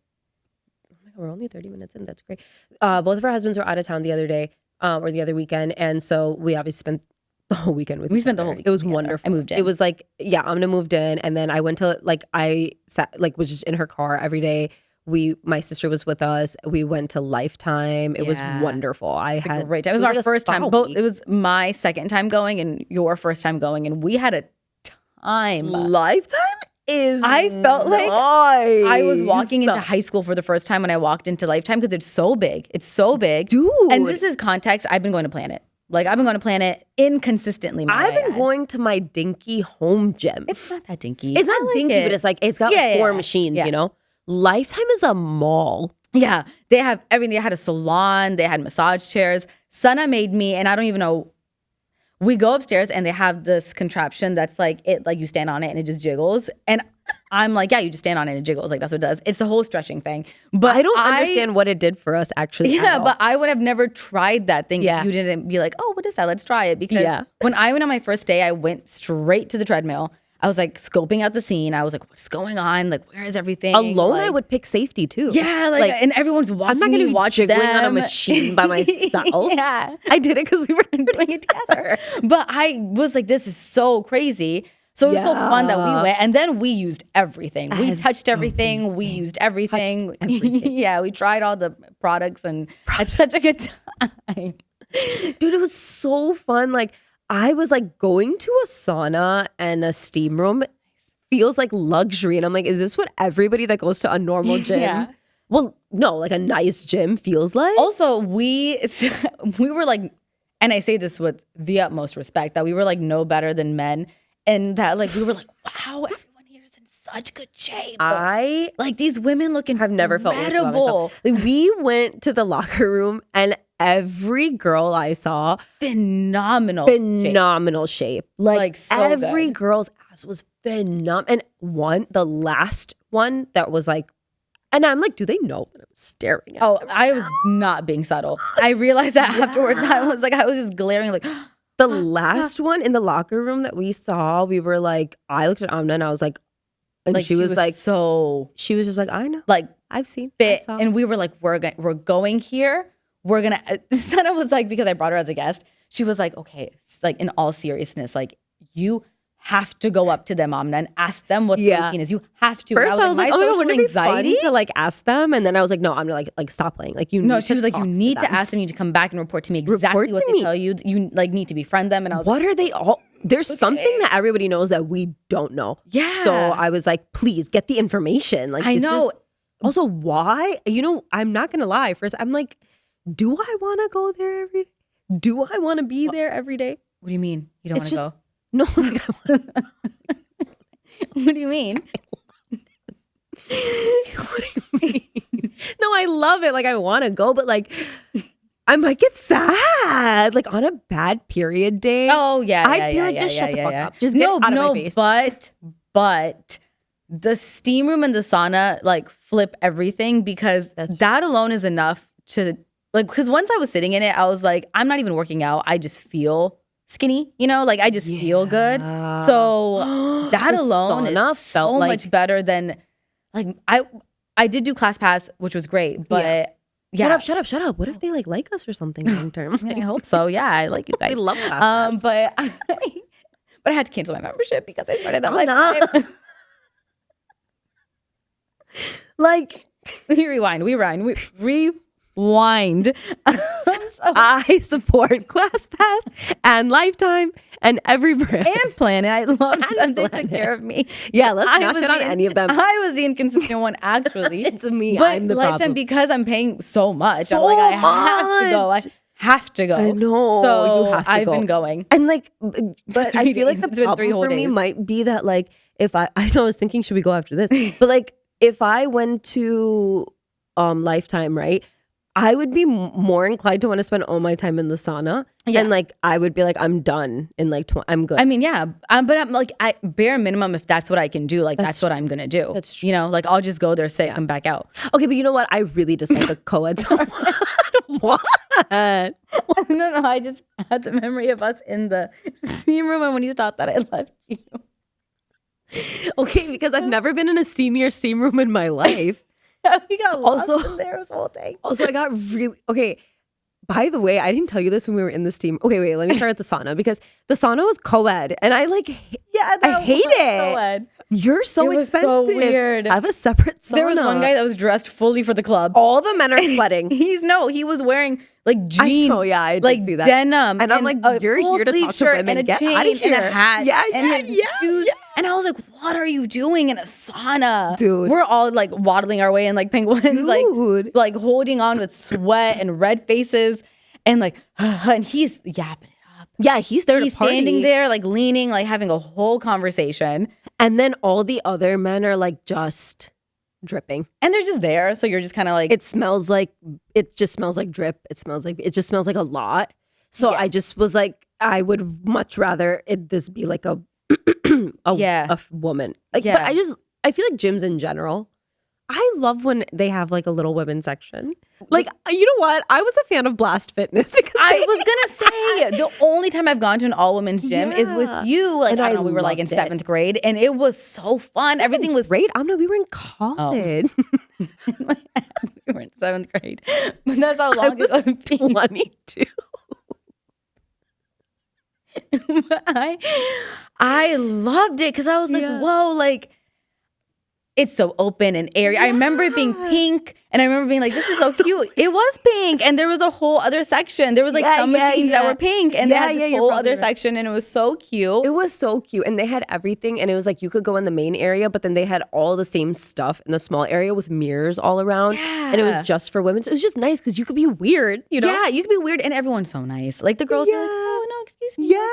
Oh my God, we're only 30 minutes in. That's great. Both of our husbands were out of town the other day, or the other weekend. And so we obviously spent the whole weekend with each spent the other. whole weekend It was together. wonderful. I moved in. It was like, Amna moved in, and then I went to like, I sat, like was just in her car every day. My sister was with us. We went to Lifetime. It was wonderful. I had a great time. It was our first time. It was my second time going and your first time going, and we had a time. Lifetime is I felt like I was walking into high school for the first time when I walked into Lifetime, because it's so big. It's so big. Dude. And this is context. I've been going to Planet. Like, I've been going to Planet inconsistently. I've been going to my dinky home gym. It's not that dinky. It's not dinky, but it's like, it's got 4 machines, you know? Lifetime is a mall. Yeah, they have everything. They had a salon, they had massage chairs. Sana made me, and I don't even know. We go upstairs and they have this contraption that's like you stand on it and it just jiggles. And I'm like, yeah, you just stand on it and it jiggles. Like that's what it does. It's the whole stretching thing. But I don't understand what it did for us actually. Yeah, but I would have never tried that thing if you didn't be like, oh, what is that? Let's try it. Because when I went on my first day, I went straight to the treadmill. I was like scoping out the scene. I was like, what's going on? Like, where is everything? Alone, like, I would pick safety too. Yeah, like and everyone's watching. I'm not going to be jiggling them on a machine by myself. Yeah, I did it because we were doing it together. But I was like, this is so crazy. So it was so fun that we went, and then we used everything. We touched everything. We used everything. Yeah, we tried all the products, and had such a good time. Dude, it was so fun. Like, I was like, going to a sauna and a steam room feels like luxury. And I'm like, is this what everybody that goes to a normal gym? Well, no, like a nice gym feels like. Also, we were like, and I say this with the utmost respect, that we were like no better than men. And that like, we were like, wow, everyone here is in such good shape. Like these women look incredible. I've never felt worse about myself. Like, we went to the locker room and every girl I saw, phenomenal shape. Like so every girl's ass was phenomenal. And the last one that was like, and I'm like, do they know that I'm staring at them? I was not being subtle. I realized that afterwards. I was just glaring like. The last one in the locker room that we saw, we were like, I looked at Amna and I was like, and she was like, she was just like, I know, like I've seen fit, and we were like, we're going here. We're gonna. Sana was like, because I brought her as a guest, she was like, okay, like in all seriousness, like you have to go up to them, Amna, and ask them what the routine is. You have to. First, I was like, oh my God, wouldn't it be fun to like ask them? And then I was like, no, I'm gonna like stop playing. Like you. No, she was like, you need to ask them. You need to come back and report to me exactly what they tell you. You like need to befriend them. And I was what are they all? There's something that everybody knows that we don't know. Yeah. So I was like, please get the information. Like I know. Also, why? You know, I'm not gonna lie. First, I'm like, do I want to go there every day? Do I want to be there every day? What do you mean? You don't want to go? No. Like, what do you mean? What do you mean? No, I love it. Like, I want to go, but like, I might get sad. Like on a bad period day. Oh yeah, I'd be like, just shut the fuck up. Just get out of my face. But the steam room and the sauna like flip everything, because that alone is enough to like. Because once I was sitting in it, I was like, I'm not even working out. I just feel skinny, you know, like I just feel good. So that alone is so much better than like I did do ClassPass, which was great, but shut up. What if they like us or something long term? I hope so. Yeah, I like you guys. I love ClassPass. But I had to cancel my membership because I started that lifetime. Like we rewind. I support ClassPass and Lifetime and every brand and Planet. I love them. They took care of me. Yeah, let's not shit on any of them. I was the inconsistent one, actually. It's me. But I'm the Lifetime problem. Because I'm paying so much. I'm like, I have to go. I have to go. I know. So you have to I've go. been going. And like, but I feel like the problem for me might be that like, if I know I was thinking, should we go after this? But like, if I went to Lifetime, right? I would be more inclined to want to spend all my time in the sauna. Yeah. And like, I would be like, I'm done in like, I'm good. I mean, yeah. But I'm like, bare minimum, if that's what I can do, like, that's what I'm going to do. That's true. You know, like, I'll just go there, sit, come back out. Okay, but you know what? I really dislike the co-ed sauna. What? No, I just had the memory of us in the steam room and when you thought that I left you. Okay, because I've never been in a steamier steam room in my life. We got lost in there this whole thing. Also, I got okay. By the way, I didn't tell you this when we were in the steam. Okay, wait, let me start at the sauna because the sauna was co-ed, and I like. I hate it. Co-ed. You're so expensive. So weird. I have a separate sauna. There was one guy that was dressed fully for the club. All the men are sweating. He was wearing like jeans. Oh yeah, I did like see that. Denim, and I'm like, you're here to talk to women. And get out of here. And a hat. Yeah. Shoes. And I was like, what are you doing in a sauna? Dude. We're all like waddling our way in like penguins, like holding on with sweat and red faces. And like, and he's yapping it up. Yeah, he's there He's to party. standing there, like leaning, like having a whole conversation. And then all the other men are like just dripping. And they're just there. So you're just kind of like. It just smells like drip. It just smells like a lot. So I just was like, I would much rather this be like a woman. Like, but I feel like gyms in general, I love when they have like a little women's section. Like, you know what? I was a fan of Blast Fitness because I was gonna say the only time I've gone to an all women's gym is with you. Like, and I don't know, we were like in 7th grade, and it was so fun. Everything was great. I know we were in college. We were in 7th grade, but that's how long ago. I was 22. I loved it because I was like, whoa, like. It's so open and airy. I remember it being pink, and I remember being like, this is so cute. It was pink, and there was a whole other section. There was like some machines that were pink, and they had this whole other section, and it was so cute. It was so cute, and they had everything, and it was like you could go in the main area, but then they had all the same stuff in the small area with mirrors all around, and it was just for women. So it was just nice because you could be weird, you know? Yeah, you could be weird, and everyone's so nice. Like the girls were like, oh, no, excuse me. Yeah,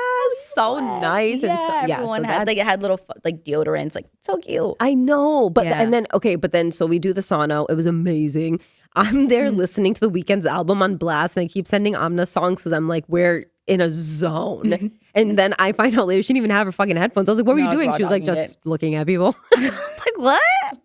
so nice. Yeah, and so, everyone had, like, it had little like deodorants, like so cute. I know, but then so we do the sauna. It was amazing. I'm there listening to the Weeknd's album on blast, and I keep sending Amna songs because I'm like, we're in a zone. And then I find out later she didn't even have her fucking headphones. I was like, what were you doing? She was like, just looking at people. I was like, what?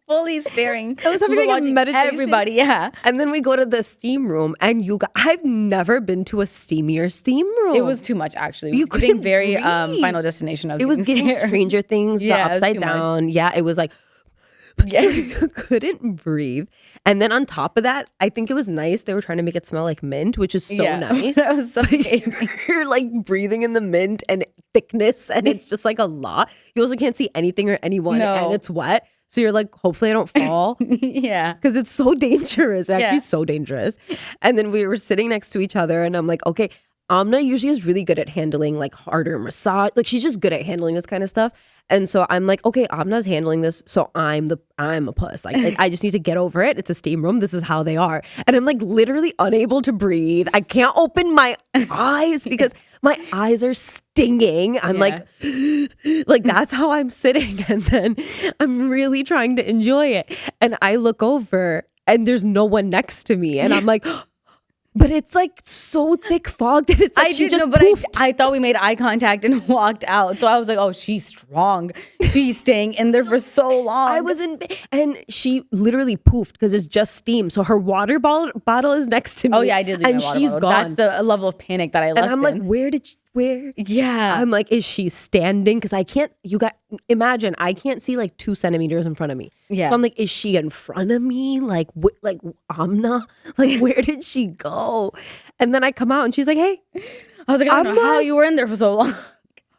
Fully staring. I was having like a meditation. Everybody, yeah. And then we go to the steam room, and I've never been to a steamier steam room. It was too much, actually. It was getting very Final Destination. It was getting Stranger Things, the upside down. Yeah, it was like, you couldn't breathe. And then on top of that, I think it was nice. They were trying to make it smell like mint, which is so nice. That was so You're like breathing in the mint and thickness, and it's just like a lot. You also can't see anything or anyone, and it's wet. So you're like, hopefully I don't fall. Yeah. Because it's so dangerous. Actually, so dangerous. And then we were sitting next to each other, and I'm like, okay, Amna usually is really good at handling like harder massage. Like she's just good at handling this kind of stuff. And so I'm like, okay, Amna's handling this. So I'm a puss. Like I just need to get over it. It's a steam room. This is how they are. And I'm like literally unable to breathe. I can't open my eyes because my eyes are stinging. I'm like that's how I'm sitting. And then I'm really trying to enjoy it. And I look over and there's no one next to me. And I'm like, but it's like so thick fog that it's like I thought we made eye contact and walked out. So I was like, oh, she's strong. She's staying in there for so long. I was and she literally poofed because it's just steam. So her water bottle is next to me. Oh yeah, I did leave and my water she's bottle. gone. That's the level of panic that I left. And I'm like, where? Yeah. I'm like, is she standing? Because imagine, I can't see like 2 centimeters in front of me. Yeah. So I'm like, is she in front of me? Like Amna? Like, where did she go? And then I come out and she's like, hey. I was like, I don't know how you were in there for so long.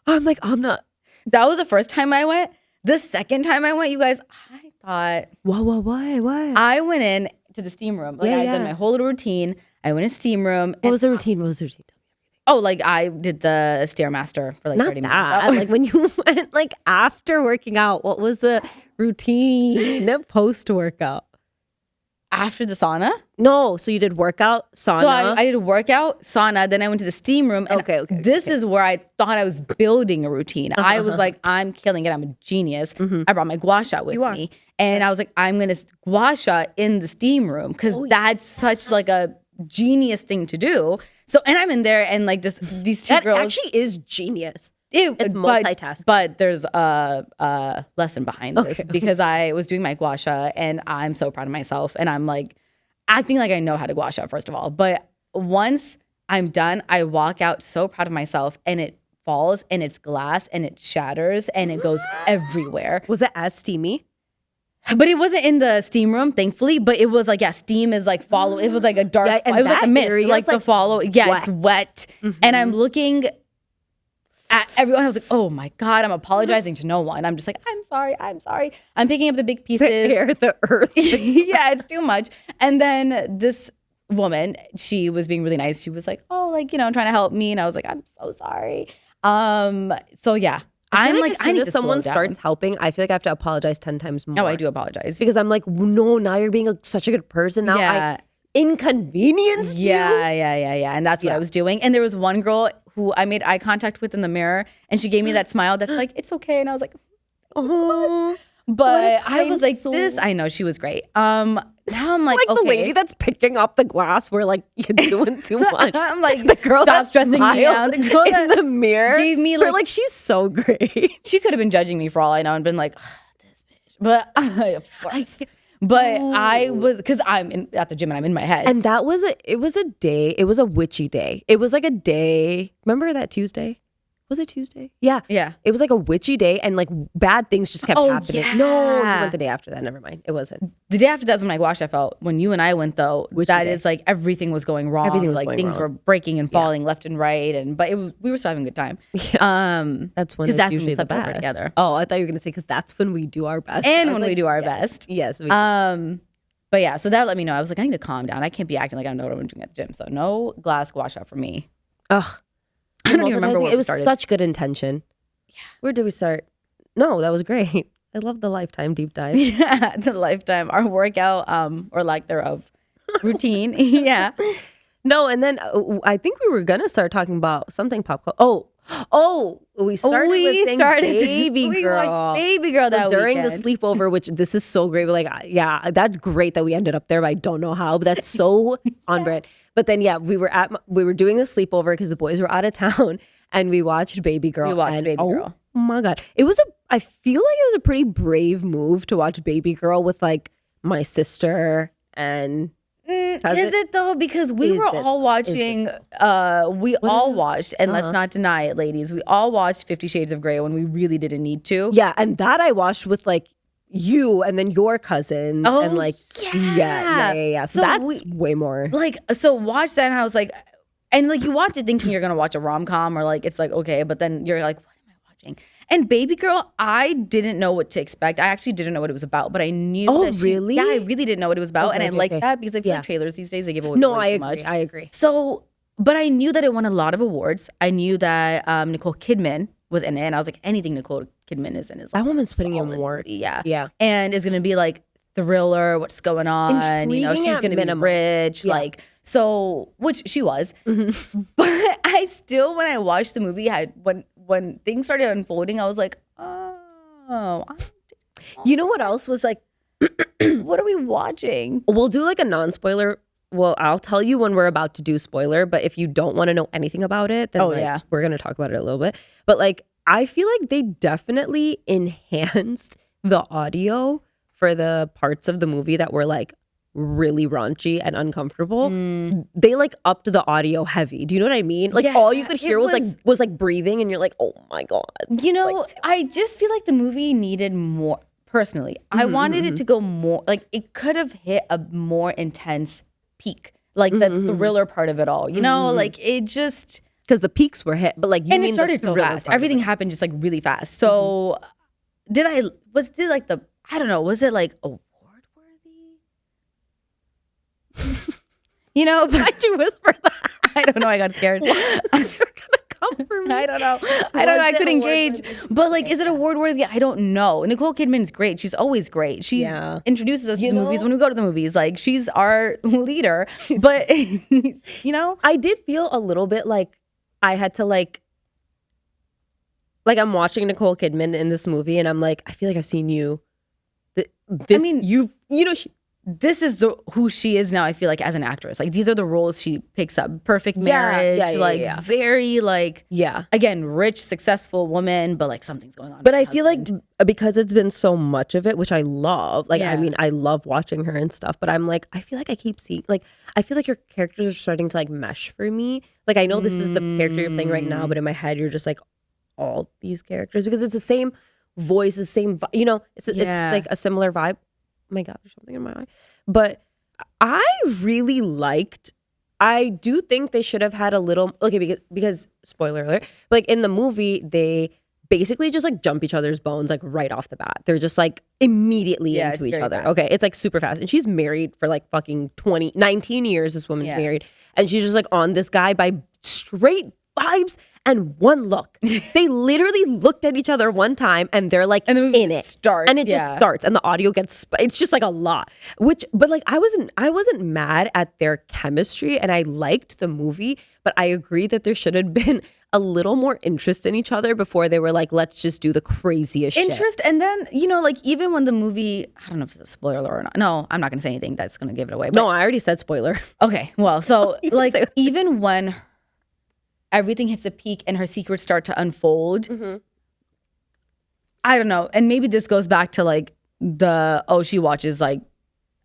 I'm like, Amna. That was the first time I went. The second time I went, you guys, I thought. Why? I went in to the steam room. Like I did my whole little routine. I went in steam room. What was the routine? Oh, like I did the Stairmaster for like 30 minutes. Like when you went like after working out, what was the routine post workout? After the sauna? No, so you did workout, sauna. So I did workout, sauna, then I went to the steam room. And this is where I thought I was building a routine. I was like, I'm killing it. I'm a genius. I brought my gua sha with me. And I was like, I'm going to gua sha in the steam room because that's such like a genius thing to do. So, and I'm in there and like these two girls. That actually is genius. It's multitasking. But there's a lesson behind this because I was doing my gua sha and I'm so proud of myself. And I'm like acting like I know how to gua sha, first of all. But once I'm done, I walk out so proud of myself and it falls and it's glass and it shatters and it goes everywhere. Was it as steamy? But it wasn't in the steam room, thankfully. But it was like, steam is like follow. It was like a dark. It was like a mist, like the follow. Yeah, wet. It's wet. And I'm looking at everyone. I was like, oh my God, I'm apologizing to no one. I'm just like, I'm sorry. I'm picking up the big pieces. The air, the earth. Yeah, it's too much. And then this woman, she was being really nice. She was like, oh, like, trying to help me. And I was like, I'm so sorry. So yeah. I'm like, I need to someone starts helping, I feel like I have to apologize 10 times more. Oh, I do apologize. Because I'm like, no, now you're being such a good person. Now I inconvenienced you. Yeah. And that's what I was doing. And there was one girl who I made eye contact with in the mirror and she gave me that smile that's like, it's okay. And I was like, oh. But I was like, so- this, I know she was great. Now I'm like, Like okay. the lady that's picking up the glass, we're like, you're doing too much. I'm like, the girl stop that stressing me out. smiled The girl in that the mirror gave me, we're like- like, she's so great. she could have been judging me for all I know and been like, this bitch. But of course. But I was, because at the gym and I'm in my head. And that was it was a day, it was a witchy day. It was like a day, remember that Tuesday? Was it Tuesday? Yeah. Yeah. It was like a witchy day and like bad things just kept Oh, happening. yeah. No, it went the day after that. Never mind. It wasn't. The day after that's when I watched, I felt when you and I went though, Witchy that day. is like everything was going wrong. Everything was like going things wrong. were breaking and falling left and right. But we were still having a good time. That's when 'Cause it's that's when we usually the slept over best. together. Oh, I thought you were gonna say because that's when we do our best. And I was when we like, do our yes. best. Yes. We But yeah, so that let me know. I was like, I need to calm down. I can't be acting like I know what I'm doing at the gym. So no glass washout for me. Ugh. I don't even remember where It we was started. such good intention. Yeah. Where did we start? No, that was great. I love the Lifetime deep dive. Yeah, the Lifetime, our workout or lack thereof routine. Yeah. No, and then I think we were gonna start talking about something pop culture. We started with saying Baby We Girl. watched Baby Girl So that during weekend. the sleepover, which this is so great. We're like, yeah, that's great that we ended up there, but I don't know how. But that's so on brand. But then, yeah, we were doing the sleepover because the boys were out of town, and we watched Baby Girl. We watched Baby Girl. Oh my god, I feel like it was a pretty brave move to watch Baby Girl with like my sister and. Is it though? Because we Is were it? all watching. We all watched, and let's not deny it, ladies. We all watched 50 Shades of Grey when we really didn't need to. Yeah, and that I watched with like you and then your cousins Oh, and like yeah. So, So that's we- way more. Like, so watch that, and I was like, and like you watch it thinking you're gonna watch a rom-com or like it's like okay, but then you're like, what am I watching? And Baby Girl, I didn't know what to expect. I actually didn't know what it was about, but I knew. Oh, that really? Yeah, I really didn't know what it was about, and I Okay, like okay. that because I feel Yeah. like trailers these days they give away No, way I too agree. much. I agree. So, but I knew that it won a lot of awards. I knew that Nicole Kidman was in it, and I was like, anything Nicole Kidman is in is like That woman's putting in solid work. movie. Yeah, Yeah. and it's gonna be like thriller. What's going on? Intriguing She's at gonna minimum. be rich. Yeah. Like so, which she was. But I still, when I watched the movie, when things started unfolding, I was like, oh, You know what else was like? what are we watching? We'll do like a non-spoiler. Well, I'll tell you when we're about to do spoiler, but if you don't want to know anything about it, then Oh, like, yeah. we're gonna talk about it a little bit. But like, I feel like they definitely enhanced the audio for the parts of the movie that were like really raunchy and uncomfortable. They like upped the audio heavy. Do you know what I mean? Like Yeah, all you could hear it was like breathing, and you're like, oh my god. You know, Like, I just feel like the movie needed more. Personally, I wanted it to go more. Like it could have hit a more intense peak, like the thriller part of it all. You know, like it just. because the peaks were hit, but like you And mean it started the so thriller fast. part of Everything it. happened just like really fast. So did like the I don't know, was it like award worthy? You know, Why'd you whisper that? I don't know, I got scared. You're gonna come for me. I don't know. I Was it couldn't award gauge. worthy? But like, is it award worthy? I don't know. Nicole Kidman's great. She's always great. She Yeah. introduces us to You the movies know- when we go to the movies. Like she's our leader. But you know, I did feel a little bit like I had to like I'm watching Nicole Kidman in this movie, and I'm like, I feel like I've seen you. This, mean, you know, this is who she is now. I feel like as an actress, like these are the roles she picks up. Perfect Yeah, marriage, yeah, like yeah. very like yeah. again rich, successful woman, but like something's going on. But with I her feel like husband. because it's been so much of it, which I love. Like, I Yeah. mean, I love watching her and stuff. But I'm like, I feel like I keep seeing, like, I feel like your characters are starting to like mesh for me. Like, I know this is the character you're playing right now, but in my head, you're just like all these characters because it's the same voice, the same, you know, it's Yeah. like a similar vibe. Oh my God, there's something in my eye. But I really liked. I do think they should have had a little because spoiler alert, but like in the movie they basically just like jump each other's bones like right off the bat. They're just like immediately Yeah, into it's each very other. fast. Okay, it's like super fast, and she's married for like fucking 19 years. This woman's Yeah. married, and she's just like on this guy by straight vibes and one look. They literally looked at each other one time, and they're like And the movie in it starts, and it yeah. just starts, and the audio gets. It's just like a lot. But like I wasn't mad at their chemistry, and I liked the movie. But I agree that there should have been a little more interest in each other before they were like, let's just do the craziest shit. Interest, and then, you know, like even when the movie, I don't know if it's a spoiler or not. No, I'm not going to say anything that's going to give it away. But, No, I already said spoiler. okay, well, so like even when everything hits a peak and her secrets start to unfold, I don't know. And maybe this goes back to like she watches like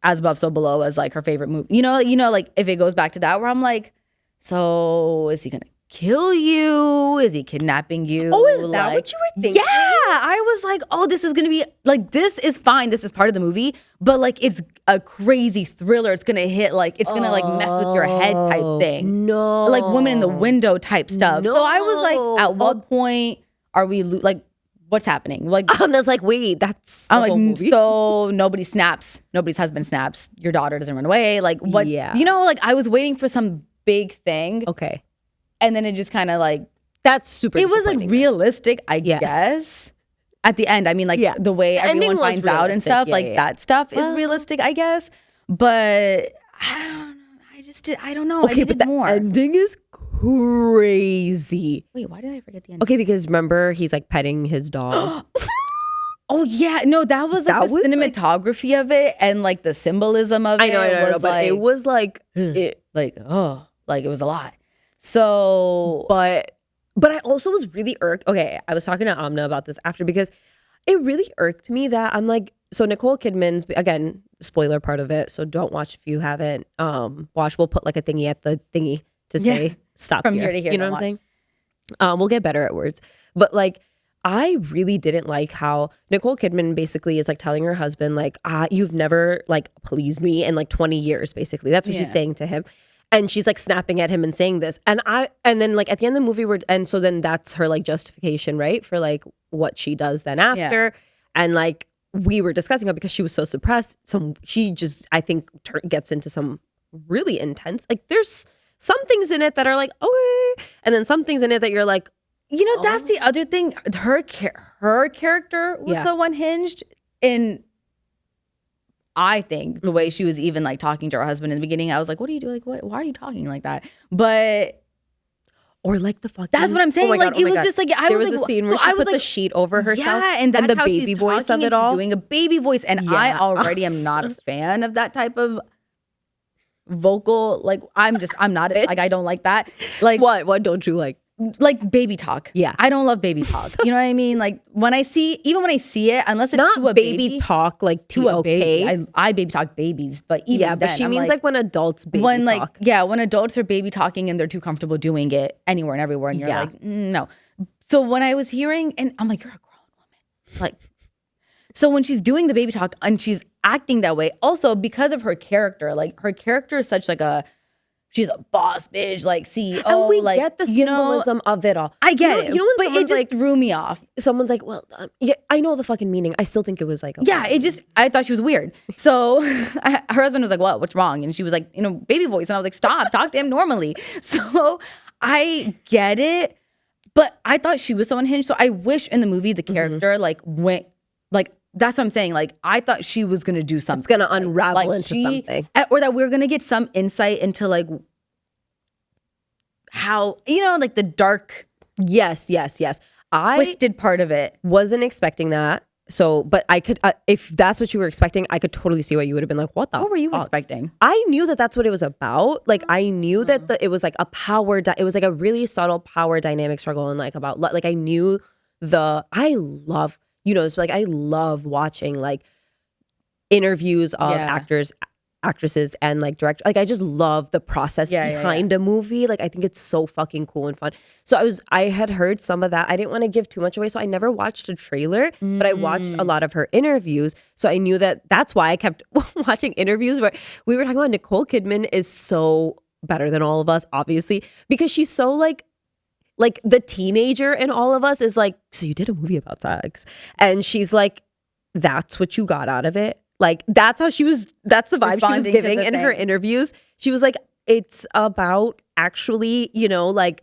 As Above, So Below as like her favorite movie. You know, like if it goes back to that where I'm like, so is he gonna kill you? Is he kidnapping you? Oh, is that like, what you were thinking? Yeah, I was like, oh, this is gonna be like, this is fine. This is part of the movie, but like it's a crazy thriller. It's gonna hit like it's gonna like mess with your head type thing. No, Like Woman in the Window type stuff. So I was like, at what point are we like? What's happening? Like Anna's like, wait, that's the I'm whole like, movie? so nobody snaps, nobody's husband snaps, your daughter doesn't run away. Like what? Yeah. You know, like I was waiting for some big thing, Okay, and then it just kind of like that's super. it was like disappointing. realistic, I guess. At the end, I mean, like the way The ending everyone was finds out and realistic. stuff, Yeah, like yeah. that stuff is Well. realistic, I guess. But I don't know. I don't know. I Okay, but needed the more. ending is crazy. Wait, why did I forget the end? Okay, because remember he's like petting his dog. Oh yeah, no, that was like That the was, like- cinematography of it and like the symbolism of I it. know, was but like, it was like, like like it was a lot. So but I also was really irked. Okay, I was talking to Amna about this after because it really irked me that I'm like, so Nicole Kidman's, again, spoiler part of it, so don't watch if you haven't watched. We'll put like a thingy at the thingy to say stop From here to here, You know don't what I'm saying? We'll get better at words, but like I really didn't like how Nicole Kidman basically is like telling her husband like, you've never like pleased me in like 20 years, basically. That's what she's saying to him. And she's like snapping at him and saying this. And then like at the end of the movie, and so then that's her like justification, right? For like what she does then after. And like we were discussing it because she was so suppressed. She just, I think, gets into some really intense, like there's some things in it that are like, okay. And then some things in it that you're like, you know, that's the other thing. Her character was so unhinged in, I think, the way she was even like talking to her husband in the beginning. I was like, what do you do? Like, why are you talking like that? But or like the fucking. that's what I'm saying. Oh my like God, it was just like there was was like, a scene where so she I was put the like, sheet over herself. yeah, and that's the how baby she's voice talking, of it and all. she's doing a baby voice, and I Yeah. already am not a fan of that type of vocal. Like I'm not like I don't like that. Like What don't you like? Like baby talk. Yeah. I don't love baby talk. You know what I mean? Like when I see it, unless it's Not to a baby talk like to a okay. baby. I baby talk babies, but even Yeah, but then, she I'm means like when adults baby when talk. when adults are baby talking and they're too comfortable doing it anywhere and everywhere, and you're Yeah. like, no. So when I was hearing, and I'm like, you're a grown woman. Like, so when she's doing the baby talk and she's acting that way, also because of her character, like her character is such like she's a boss bitch, like CEO. And we like, get the symbolism of it all. I get it. You know when but it someone's just like, threw me off. someone's like, well, yeah, I know the fucking meaning. I still think it was like, I thought she was weird. So her husband was like, what? What's wrong? And she was like, baby voice. And I was like, stop, talk to him normally. So I get it, but I thought she was so unhinged. So I wish in the movie the character like went, like, that's what I'm saying. Like, I thought she was going to do something. it's going to unravel Like, into something. Or that we're going to get some insight into like how, like the dark Yes. I twisted part of it. wasn't expecting that. So, but I could, if that's what you were expecting, I could totally see why you would have been like, what the What were you fuck? expecting? I knew that that's what it was about. Like, I knew that it was like a it was like a really subtle power dynamic struggle and like about, like, I knew I love, it's like, I love watching like interviews of actresses and like director. Like I just love the process behind a movie. Like I think it's so fucking cool and fun. So I had heard some of that. I didn't want to give too much away, so I never watched a trailer, but I watched a lot of her interviews. So I knew that's why I kept watching interviews where we were talking about Nicole Kidman is so better than all of us, obviously, because she's so like the teenager in all of us is like, so you did a movie about sex, and she's like, that's what you got out of it. Like, that's how that's the vibe she was giving in her interviews. She was like, it's about actually, like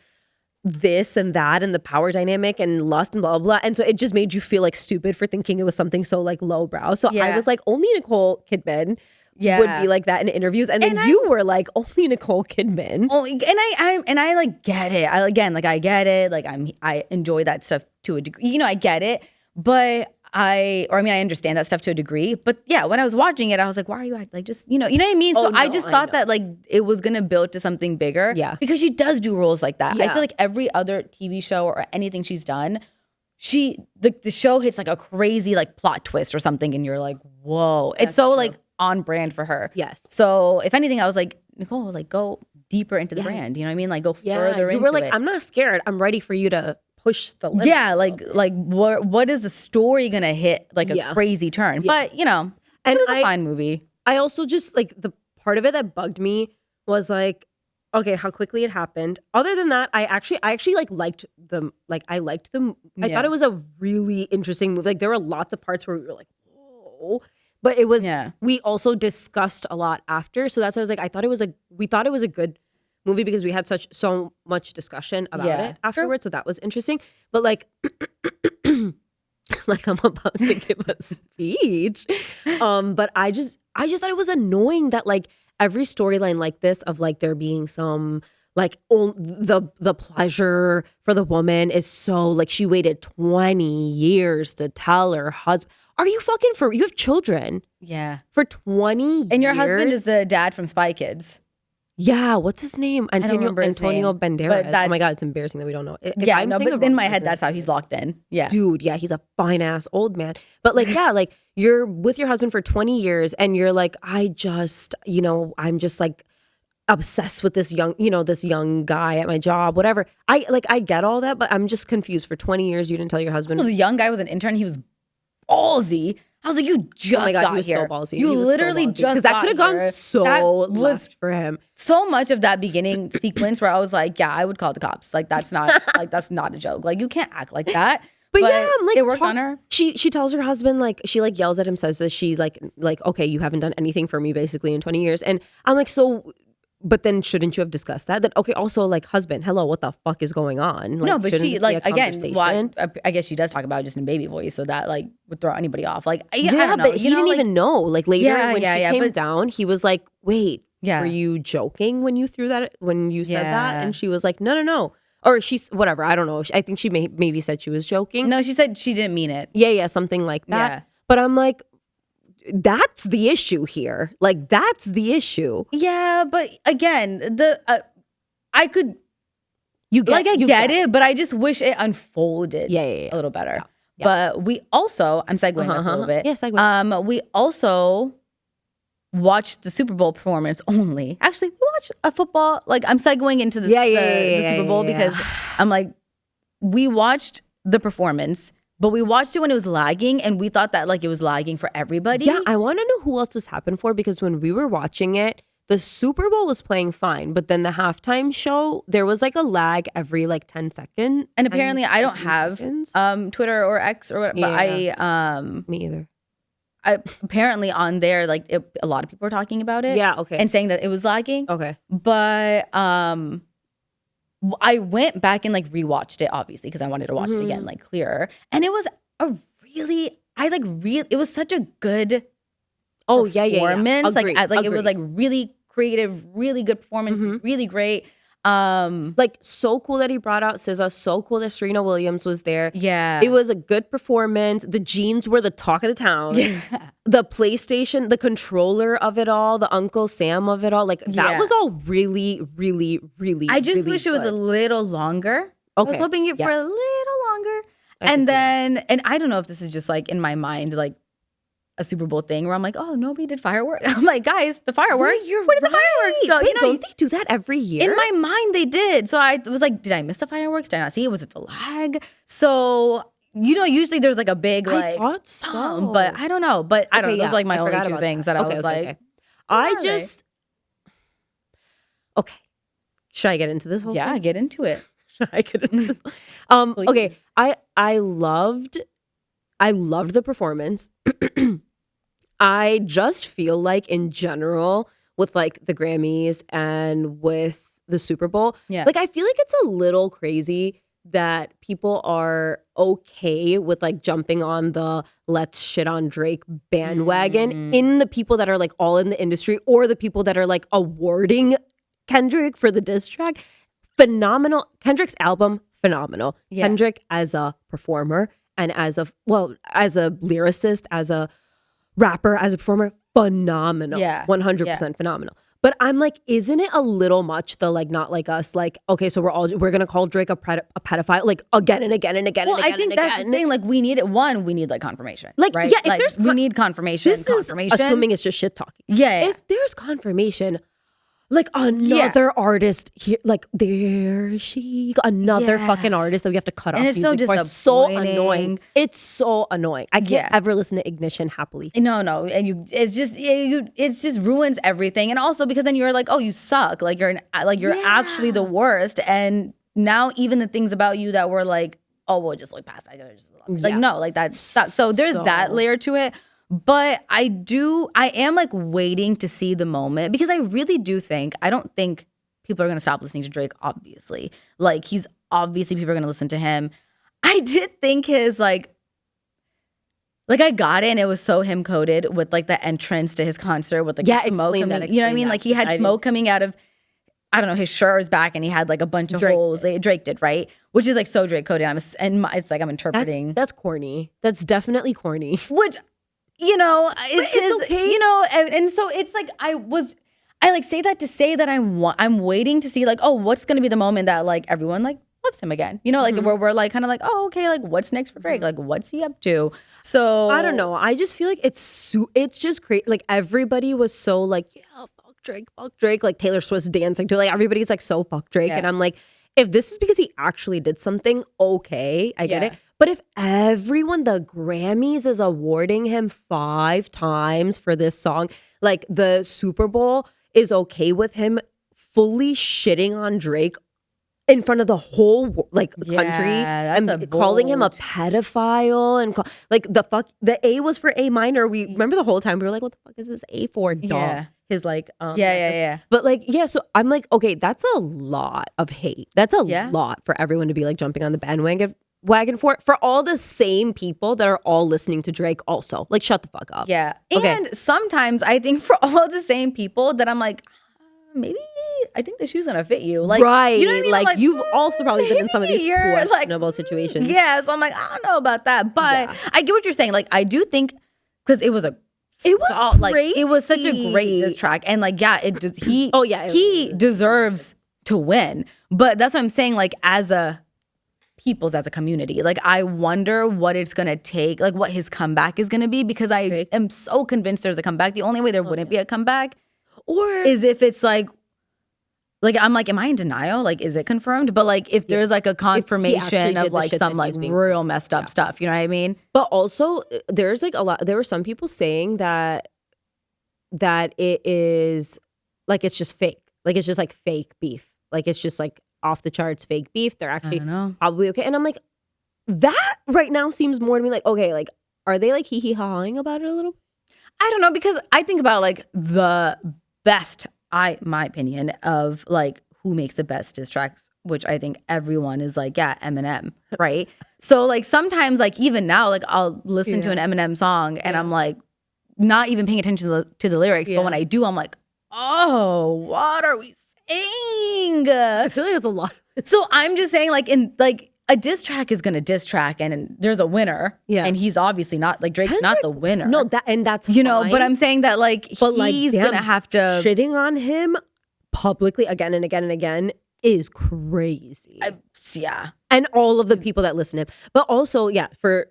this and that and the power dynamic and lust and blah, blah, blah. And so it just made you feel like stupid for thinking it was something so like lowbrow. So I was like, only Nicole Kidman would be like that in interviews, and then you were like only Nicole Kidman. Oh, and I like get it. I get it. Like I enjoy that stuff to a degree. You know, I get it, but I understand that stuff to a degree. But yeah, when I was watching it, I was like, why are you acting like just you know what I mean? So I just thought that like it was gonna build to something bigger. Yeah, because she does do roles like that. Yeah. I feel like every other TV show or anything she's done, the show hits like a crazy like plot twist or something, and you're like, whoa! It's so like on brand for her. Yes. So if anything, I was like, Nicole, like go deeper into the brand. You know what I mean? Like go further into it. You were like, I'm not scared. I'm ready for you to push the limit. Yeah, like what is the story gonna hit like a crazy turn? But you know, and it was a fine movie. I also just like the part of it that bugged me was like, okay, how quickly it happened. Other than that, I actually like liked them. Like I liked them. I thought it was a really interesting movie. Like there were lots of parts where we were like, whoa. But it was we also discussed a lot after. So that's why I was like, we thought it was a good movie because we had so much discussion about it afterwards. So that was interesting. But like like I'm about to give a speech. But I just thought it was annoying that like every storyline like this of like there being some like the pleasure for the woman is so like she waited 20 years to tell her husband. Are you fucking you have children? Yeah. For 20 years. And your husband is the dad from Spy Kids. Yeah, what's his name? Antonio name, Banderas. Oh my God, it's embarrassing that we don't know. But in my head, that's how he's locked in. Yeah. Dude, yeah, he's a fine ass old man. But like, yeah, like you're with your husband for 20 years and you're like, I'm just like obsessed with this young guy at my job, whatever. I get all that, but I'm just confused. For 20 years, you didn't tell your husband. So the young guy was an intern. He was ballsy. I was like, you just got here. Was so ballsy. You literally just got here. That could have gone so left for him. So much of that beginning sequence where I was like, yeah, I would call the cops. Like that's not a joke. Like you can't act like that. But yeah, I'm like, it worked on her. She tells her husband, like she like yells at him, says that she's like okay, you haven't done anything for me basically in 20 years, and I'm like, so. But then shouldn't you have discussed that? That okay, also like husband, hello, what the fuck is going on? Like, no, but she like again, I guess she does talk about it just in baby voice, so that like would throw anybody off. Like I don't know. But he didn't even know. Like later when she came down, he was like, wait, were you joking when you said that? And she was like, no. Or she's whatever. I don't know. I think she maybe said she was joking. No, she said she didn't mean it. Yeah, something like that. Yeah. But I'm like, that's the issue here. Like that's the issue. Yeah, but again, I could get it, but I just wish it unfolded a little better. Yeah. But we also, I'm segueing this a little bit. Yeah, segue. We also watched the Super Bowl performance only. Actually, we watched a football. Like I'm segueing into the Super Bowl because I'm like, we watched the performance. But we watched it when it was lagging, and we thought that like it was lagging for everybody. Yeah, I want to know who else this happened for, because when we were watching it, the Super Bowl was playing fine, but then the halftime show, there was like a lag every like 10 seconds. And apparently, I don't have Twitter or X or whatever. Yeah. But me either. Apparently on there, like a lot of people were talking about it. Yeah, okay. And saying that it was lagging. Okay. But I went back and like rewatched it, obviously, because I wanted to watch it again, like clearer. And it was it was such a good performance. Agreed. It was like really creative, really good performance, really great. Like so cool that he brought out SZA, so cool that Serena Williams was there. Yeah. It was a good performance. The jeans were the talk of the town. Yeah. The PlayStation, the controller of it all, the Uncle Sam of it all, like that was all really, really, really I just really wish good. it was a little longer. Okay. I was hoping it for a little longer. And I don't know if this is just like in my mind, like a Super Bowl thing where I'm like, oh, nobody did fireworks. I'm like, guys, the fireworks. Where did the fireworks go? Wait, don't they do that every year? In my mind, they did. So I was like, did I miss the fireworks? Did I not see it? Was it the lag? So, usually there's like a big like. I thought so. But I don't know. But I don't know. Those are like my only two things that I was like. Okay. I just. Okay. Should I get into this whole thing? Yeah, get into it. Should I get into this? Okay. I loved the performance. I just feel like in general with like the Grammys and with the Super Bowl, like I feel like it's a little crazy that people are okay with like jumping on the let's shit on Drake bandwagon in the people that are like all in the industry or the people that are like awarding Kendrick for the diss track. Phenomenal. Kendrick's album, phenomenal. Yeah. Kendrick as a performer and as a lyricist, as a rapper, as a performer, phenomenal. Yeah. 100% phenomenal. But I'm like, isn't it a little much though? Like, not like us, like, okay, so we're gonna call Drake a pedophile, like again and again and again Well, and again. I think and that's again. the thing. Like, we need like confirmation. Like, right? yeah, if like, there's we need confirmation. This is assuming it's just shit talking. Yeah. If there's confirmation, like another artist here, like another fucking artist that we have to cut off. And it's so music for. disappointing. It's so annoying. It's so annoying. I can't ever listen to Ignition happily. No, and it just ruins everything. And also because then you're like, oh, you suck. Like you're actually the worst. And now even the things about you that were like, oh, well, just look past that. Like no, like that sucks. So there's that layer to it. But I am like waiting to see the moment because I really do think, I don't think people are going to stop listening to Drake, obviously. Like he's obviously people are going to listen to him. I did think his like I got it and it was so him coded with like the entrance to his concert with like smoke coming out. You know what I mean? Like he had smoke coming out of, I don't know, his shirt or his back and he had like a bunch of holes. Drake did, right? Which is like so Drake coded. It's like I'm interpreting. That's corny. That's definitely corny. Which, it's okay. And so it's like I like say that to say that I'm waiting to see like, oh, what's gonna be the moment that like everyone like loves him again, like where we're like kind of like, oh, okay, like what's next for Drake, like what's he up to? So I don't know, I just feel like it's just crazy. Like everybody was so like, yeah, fuck Drake, like Taylor Swift's dancing to, like everybody's like so fuck Drake, and I'm like, if this is because he actually did something, okay, I get it. But if everyone, the Grammys is awarding him 5 times for this song, like the Super Bowl is okay with him fully shitting on Drake in front of the whole country and calling him a pedophile and the A was for A minor. We remember the whole time we were like, what the fuck is this A for? Yeah. His like But like so I'm like, okay, that's a lot of hate. That's a lot for everyone to be like jumping on the bandwagon for all the same people that are all listening to Drake also. Like shut the fuck up. Yeah. Okay. And sometimes I think for all the same people that I'm like, maybe I think the shoe's gonna fit you. Like, right. You know what I mean? Like you've also probably been in some of these questionable situations. Yeah. So I'm like, I don't know about that. But I get what you're saying. Like I do think because it was crazy. It was such a great diss track. And like, he deserves to win. But that's what I'm saying, like as a community. Like I wonder what it's gonna take, like what his comeback is gonna be, because I am so convinced there's a comeback. The only way there wouldn't be a comeback is if it's like I'm like, am I in denial? Like, is it confirmed? But like if there's like a confirmation of like some like real messed up stuff, you know what I mean? But also there's like there were some people saying that it is like, it's just fake. Like it's just like fake beef. Like it's just like off the charts fake beef. They're actually probably okay. And I'm like, that right now seems more to me like, okay, like are they like hee-hee-hawing about it a little? I don't know, because I think about like the best, my opinion of like who makes the best diss tracks, which I think everyone is like, yeah, Eminem, right? So like sometimes like even now, like I'll listen to an Eminem song and I'm like not even paying attention to the lyrics, but when I do, I'm like, oh, what are we saying? I feel like it's a lot. So I'm just saying, like, in like a diss track is gonna diss track, and there's a winner, and he's obviously not like Drake's not the winner. No, that's fine. But I'm saying that like he's gonna have to shitting on him publicly again and again and again is crazy. And all of the people that listen to him. But also,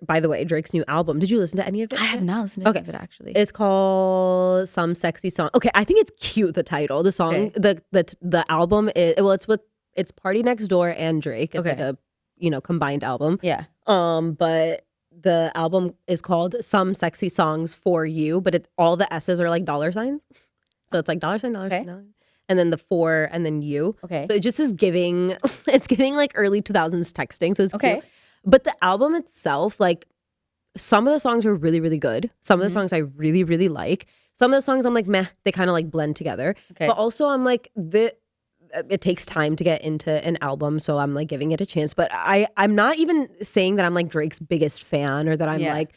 by the way, Drake's new album. Did you listen to any of it? I have not listened to any of it, actually. It's called Some Sexy Song. Okay, I think it's cute, the title. The song, the album is, it's Party Next Door and Drake. It's like a, combined album. Yeah. But the album is called Some Sexy Songs for You, but all the S's are like dollar signs. So it's like dollar sign, and then the for, and then you. Okay. So it just is giving, it's giving like early 2000s texting. So it's cute. But the album itself, like some of the songs are really, really good. Some of the songs I really, really like. Some of the songs I'm like, meh, they kind of like blend together. But also I'm like, it takes time to get into an album, so I'm like giving it a chance. But I'm not even saying that I'm like Drake's biggest fan or that I'm like,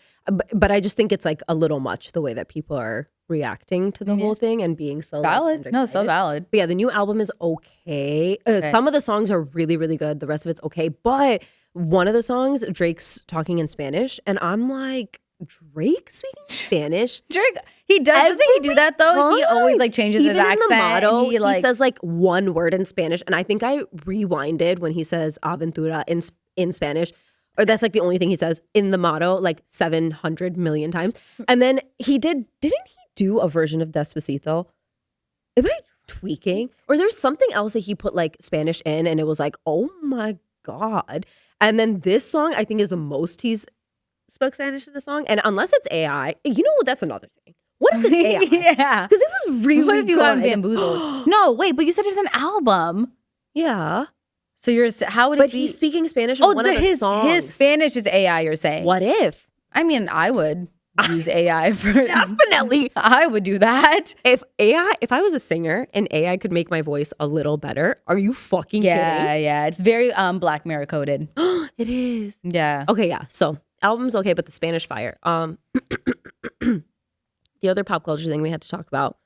but I just think it's like a little much the way that people are reacting to the whole thing and being so valid. Like, no, so valid. But yeah, the new album is okay. Some of the songs are really, really good. The rest of it's okay. But one of the songs, Drake's talking in Spanish, and I'm like, Drake speaking Spanish? Drake, he does. Doesn't he do that though? He always like changes Even his accent. In the motto, he says like one word in Spanish, and I think I rewinded when he says "aventura" in Spanish, or that's like the only thing he says in the motto like 700 million times. And then didn't he do a version of Despacito? Am I tweaking? Or there's something else that he put like Spanish in, and it was like, oh my God. And then this song, I think, is the most he's spoke Spanish in a song. And unless it's AI, you know what? That's another thing. What if it's AI? Yeah. Because it was really What if you good. got bamboozled? No, wait, but you said it's an album. Yeah. So how would it But be? he's speaking Spanish in one of the songs. His Spanish is AI, you're saying. What if? I mean, I would use AI for Definitely. I would do that. If I was a singer and AI could make my voice a little better, are you fucking kidding? Yeah. It's very Black Mirror coded. It is. Yeah. Okay, yeah. So album's okay, but the Spanish fire. The other pop culture thing we had to talk about.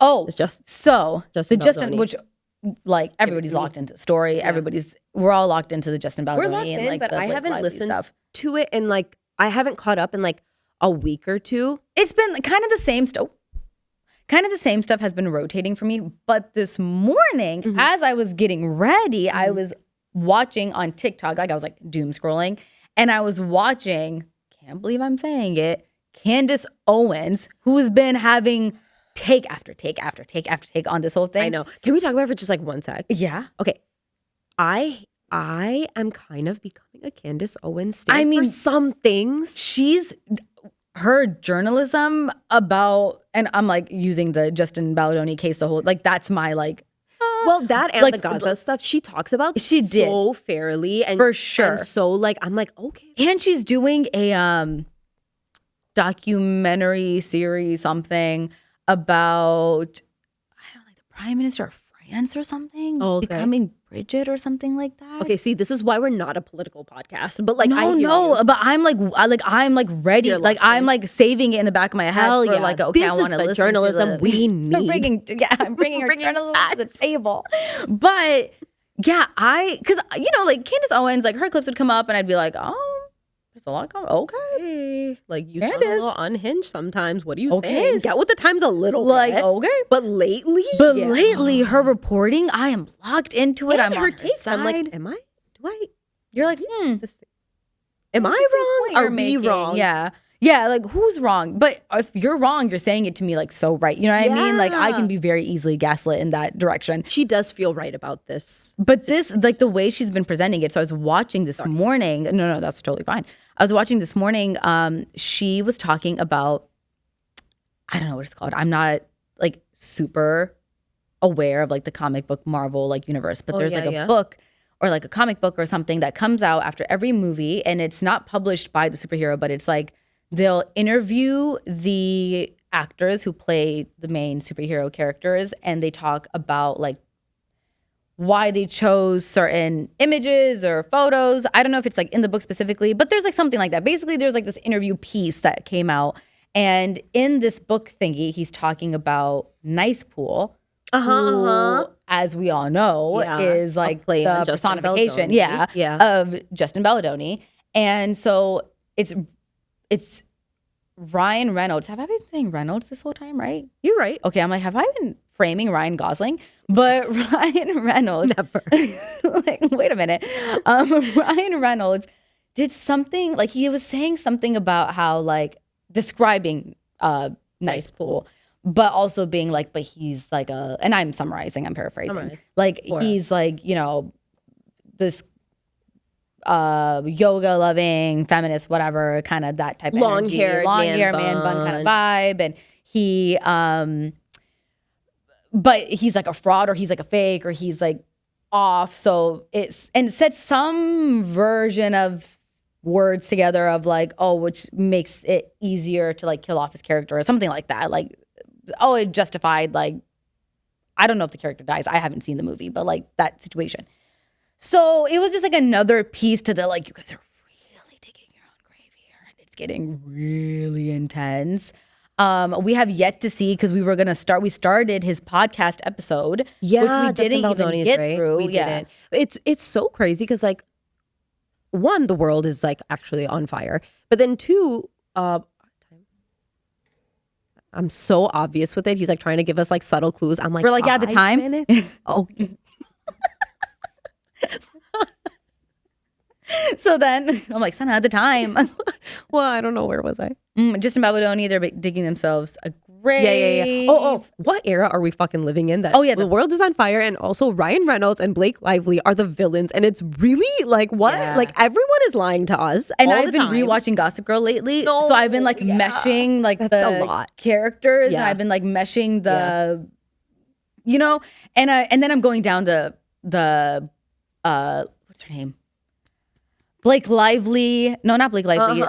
Oh, is just so Justin the Justin, Baldoni. which like everybody's locked into story. Yeah. We're all locked into the Justin Baldoni We're locked and in, like but the I Blake haven't Lively listened stuff. to it, and like I haven't caught up in like a week or two. It's been kind of the same stuff. Kind of the same stuff has been rotating for me. But this morning, as I was getting ready, I was watching on TikTok, like I was like doom scrolling, and I was watching, can't believe I'm saying it, Candace Owens, who has been having take after take after take after take on this whole thing. I know. Can we talk about it for just like 1 sec? Yeah. Okay. I am kind of becoming a Candace Owens stan I mean, for some things. Her journalism about, and I'm like using the Justin Baldoni case the whole, like that's my like. Well, that and like, the Gaza stuff she talks about she did so fairly and for sure. And so like I'm like, okay. And she's doing a documentary series, something about, I don't know, like the Prime Minister of France or something, becoming Bridget or something like that. Okay, see, this is why we're not a political podcast. But like, but I'm like ready. You're like I'm like saving it in the back of my head. Hell for yeah. like, okay, This I want is to the listen journalism to we need. I'm bringing her journalism to the table. But yeah, because like Candace Owens, like her clips would come up, and I'd be like, oh. There's a lot coming. Okay. Hey, like you sound a little unhinged sometimes. What are you Okay. saying? Get with the times a little Like, bit. okay. But lately, her reporting, I am locked into it. and I'm her on her takes. side. I'm like, You're like, am I wrong? Are Are we wrong? Yeah. Yeah, like who's wrong? But if you're wrong, you're saying it to me like so right. You know what I mean? Like I can be very easily gaslit in that direction. She does feel right about this. But this, like the way she's been presenting it. So I was watching this morning. No, that's totally fine. I was watching this morning. She was talking about, I don't know what it's called. I'm not like super aware of like the comic book Marvel like universe, but there's like a book or like a comic book or something that comes out after every movie, and it's not published by the superhero, but it's like they'll interview the actors who play the main superhero characters, and they talk about like why they chose certain images or photos. I don't know if it's like in the book specifically, but there's like something like that. Basically, there's like this interview piece that came out, and in this book thingy, he's talking about Nice Pool, who, as we all know, is like the personification, of Justin Baldoni. And so it's Ryan Reynolds. Have I been saying Reynolds this whole time, right? You're right. Okay, I'm like, have I been framing Ryan Gosling? But Ryan Reynolds. Never. Like, wait a minute. Ryan Reynolds did something, like he was saying something about how like describing Nice Pool, but also being like, but he's like and I'm summarizing, I'm paraphrasing. Like he's like, this yoga loving feminist, whatever, kind of that type of long hair man bun kind of vibe. And he but he's like a fraud, or he's like a fake, or he's like off. So it said some version of words together of like, which makes it easier to like kill off his character or something like that. Like, it justified like I don't know if the character dies. I haven't seen the movie, but like that situation. So it was just like another piece to the like, you guys are really digging your own grave here, and it's getting really intense. We have yet to see, because we started his podcast episode, which we didn't even get through. We didn't. It's so crazy because like, one, the world is like actually on fire, but then two, I'm so obvious with it. He's like trying to give us like subtle clues. I'm like, we're like, yeah, the time. Oh. So then I'm like, Sana, the time. Well, I don't know, where was I? Just in Babylon, they're digging themselves a grave. Yeah. Oh, what era are we fucking living in? That the world is on fire, and also Ryan Reynolds and Blake Lively are the villains, and it's really like what? Yeah. Like everyone is lying to us. And I've been rewatching Gossip Girl lately, so I've been like meshing like that's the a lot. Characters, and I've been like meshing the, you know, and then I'm going down the what's her name? Blake Lively. No, not Blake Lively.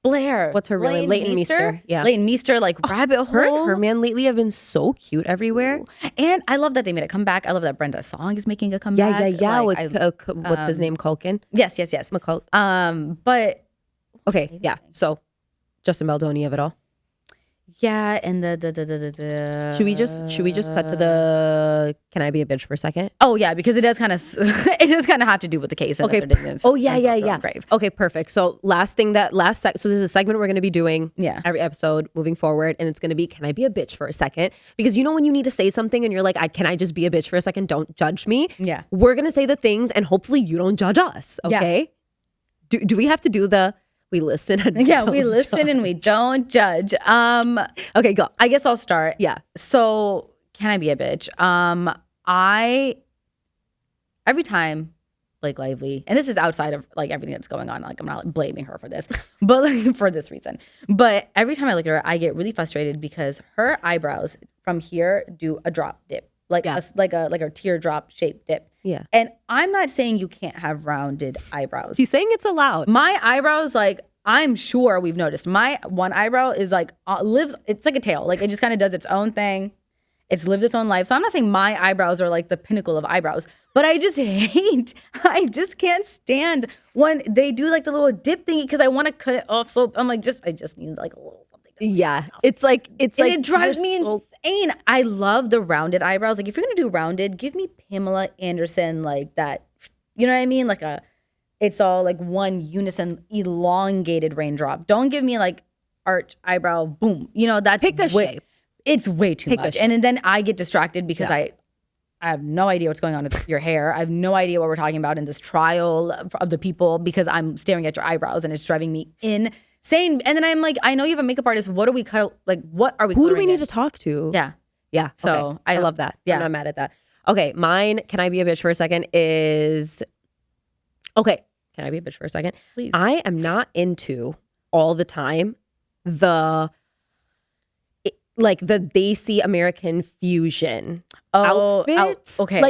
Blair. What's her real name? Leighton Meester. Yeah. Leighton Meester, like rabbit hole. Her man lately have been so cute everywhere. Ooh. And I love that they made a comeback. I love that Brenda Song is making a comeback. Yeah. Like, what's his name? Culkin? Yes. But okay, yeah. So Justin Baldoni of it all. Yeah, and the should we just cut to the Can I Be a Bitch for a second? Oh yeah, because it does kind of have to do with the case. Okay. Yeah. Okay, perfect. So so this is a segment we're going to be doing every episode moving forward, and it's going to be Can I Be a Bitch for a second? Because you know when you need to say something and you're like, can I just be a bitch for a second? Don't judge me. Yeah. We're going to say the things, and hopefully you don't judge us. Okay. Yeah. Do we have to do the we listen and we listen judge. And we don't judge. Okay, go. I guess I'll start. Yeah. So Can I Be a Bitch? Every time Blake Lively, and this is outside of like everything that's going on, like I'm not blaming her for this, but like, for this reason. But every time I look at her, I get really frustrated because her eyebrows from here do a drop dip. Like a teardrop shaped dip. Yeah. And I'm not saying you can't have rounded eyebrows. She's saying it's allowed. My eyebrows, like, I'm sure we've noticed. My one eyebrow is like, it's like a tail. Like, it just kind of does its own thing. It's lived its own life. So I'm not saying my eyebrows are like the pinnacle of eyebrows, but I just can't stand when they do like the little dip thingy because I want to cut it off. So I'm like, I just need like a little something. Yeah. It's like it drives me insane. I love the rounded eyebrows. Like if you're going to do rounded, give me Pamela Anderson like that. You know what I mean? Like it's all like one unison elongated raindrop. Don't give me like arch eyebrow, boom. You know, that's pick a shape. It's way too much. And then I get distracted because I have no idea what's going on with your hair. I have no idea what we're talking about in this trial of the people because I'm staring at your eyebrows and it's driving me insane. And then I'm like, I know you have a makeup artist. What do we cut? Like, what are we? Who do we need to talk to? Yeah. So okay. I love that. Yeah. I'm not mad at that. Okay. Mine, Can I Be a Bitch for a second is, okay. Can I be a bitch for a second? Please. I am not into all the time the Desi American fusion outfits. Okay.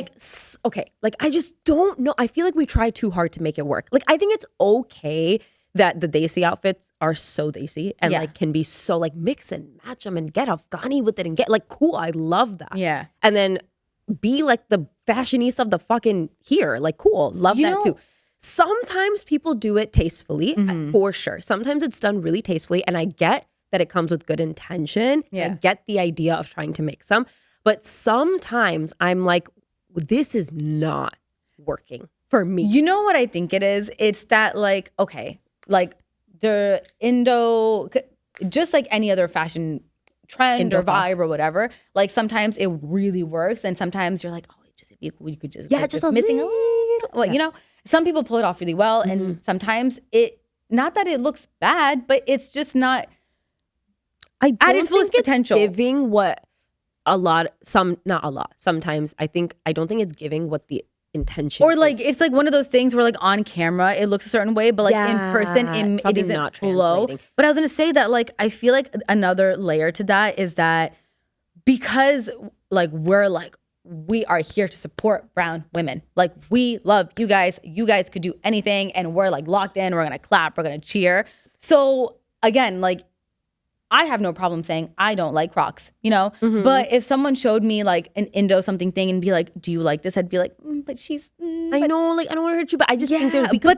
Like I just don't know. I feel like we try too hard to make it work. Like I think it's okay that the Desi outfits are so Desi and like can be so like mix and match them and get Afghani with it and get like cool. I love that. Yeah. And then be like the fashionista of the fucking here. Like cool. Love that too. Sometimes people do it tastefully, for sure. Sometimes it's done really tastefully, and I get that it comes with good intention. Yeah. I get the idea of trying to make some, but sometimes I'm like, this is not working for me. You know what I think it is? It's that like, okay, like the just like any other fashion trend or vibe or whatever, like sometimes it really works, and sometimes you're like, oh, you could just missing a little. Well, you know, some people pull it off really well, and sometimes not that it looks bad, but it's just not. I don't at its fullest potential. Giving what not a lot. Sometimes I don't think it's giving what the intention or like it's like one of those things where like on camera it looks a certain way, but like in person it doesn't flow. But I was gonna say that like I feel like another layer to that is that because like we are here to support brown women. Like we love you guys. You guys could do anything, and we're like locked in. We're gonna clap. We're gonna cheer. So again, like I have no problem saying I don't like Crocs, you know? But if someone showed me like an Indo something thing and be like, do you like this? I'd be like, but she's, I know, like, I don't want to hurt you, but I just think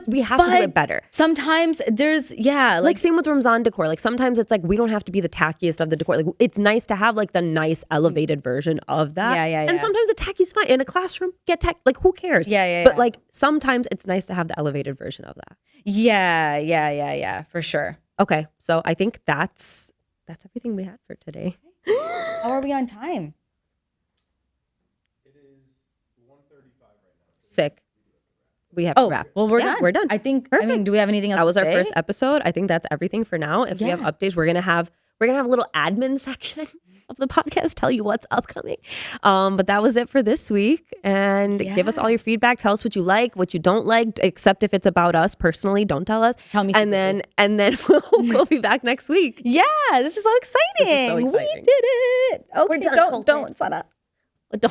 we have to do it better. Sometimes there's, like same with Ramzan decor. Like sometimes it's like, we don't have to be the tackiest of the decor. Like it's nice to have like the nice elevated version of that. And sometimes the tacky's fine. In a classroom, get tacky. Like who cares? But like sometimes it's nice to have the elevated version of that. Yeah, for sure. Okay, so I think that's everything we had for today. How are we on time? It is 1:35 right now. Sick. We have to wrap. Well, we're done. We're done. I think. Perfect. I mean, do we have anything else? That was to our say? first episode. I think that's everything for now. If we have updates, we're gonna have a little admin section of the podcast, tell you what's upcoming. But that was it for this week. And give us all your feedback. Tell us what you like, what you don't like, except if it's about us personally. Don't tell us. Tell me. And then we'll be back next week. Yeah, this is so exciting. This is so exciting. We did it. Okay, We're done, don't sign up.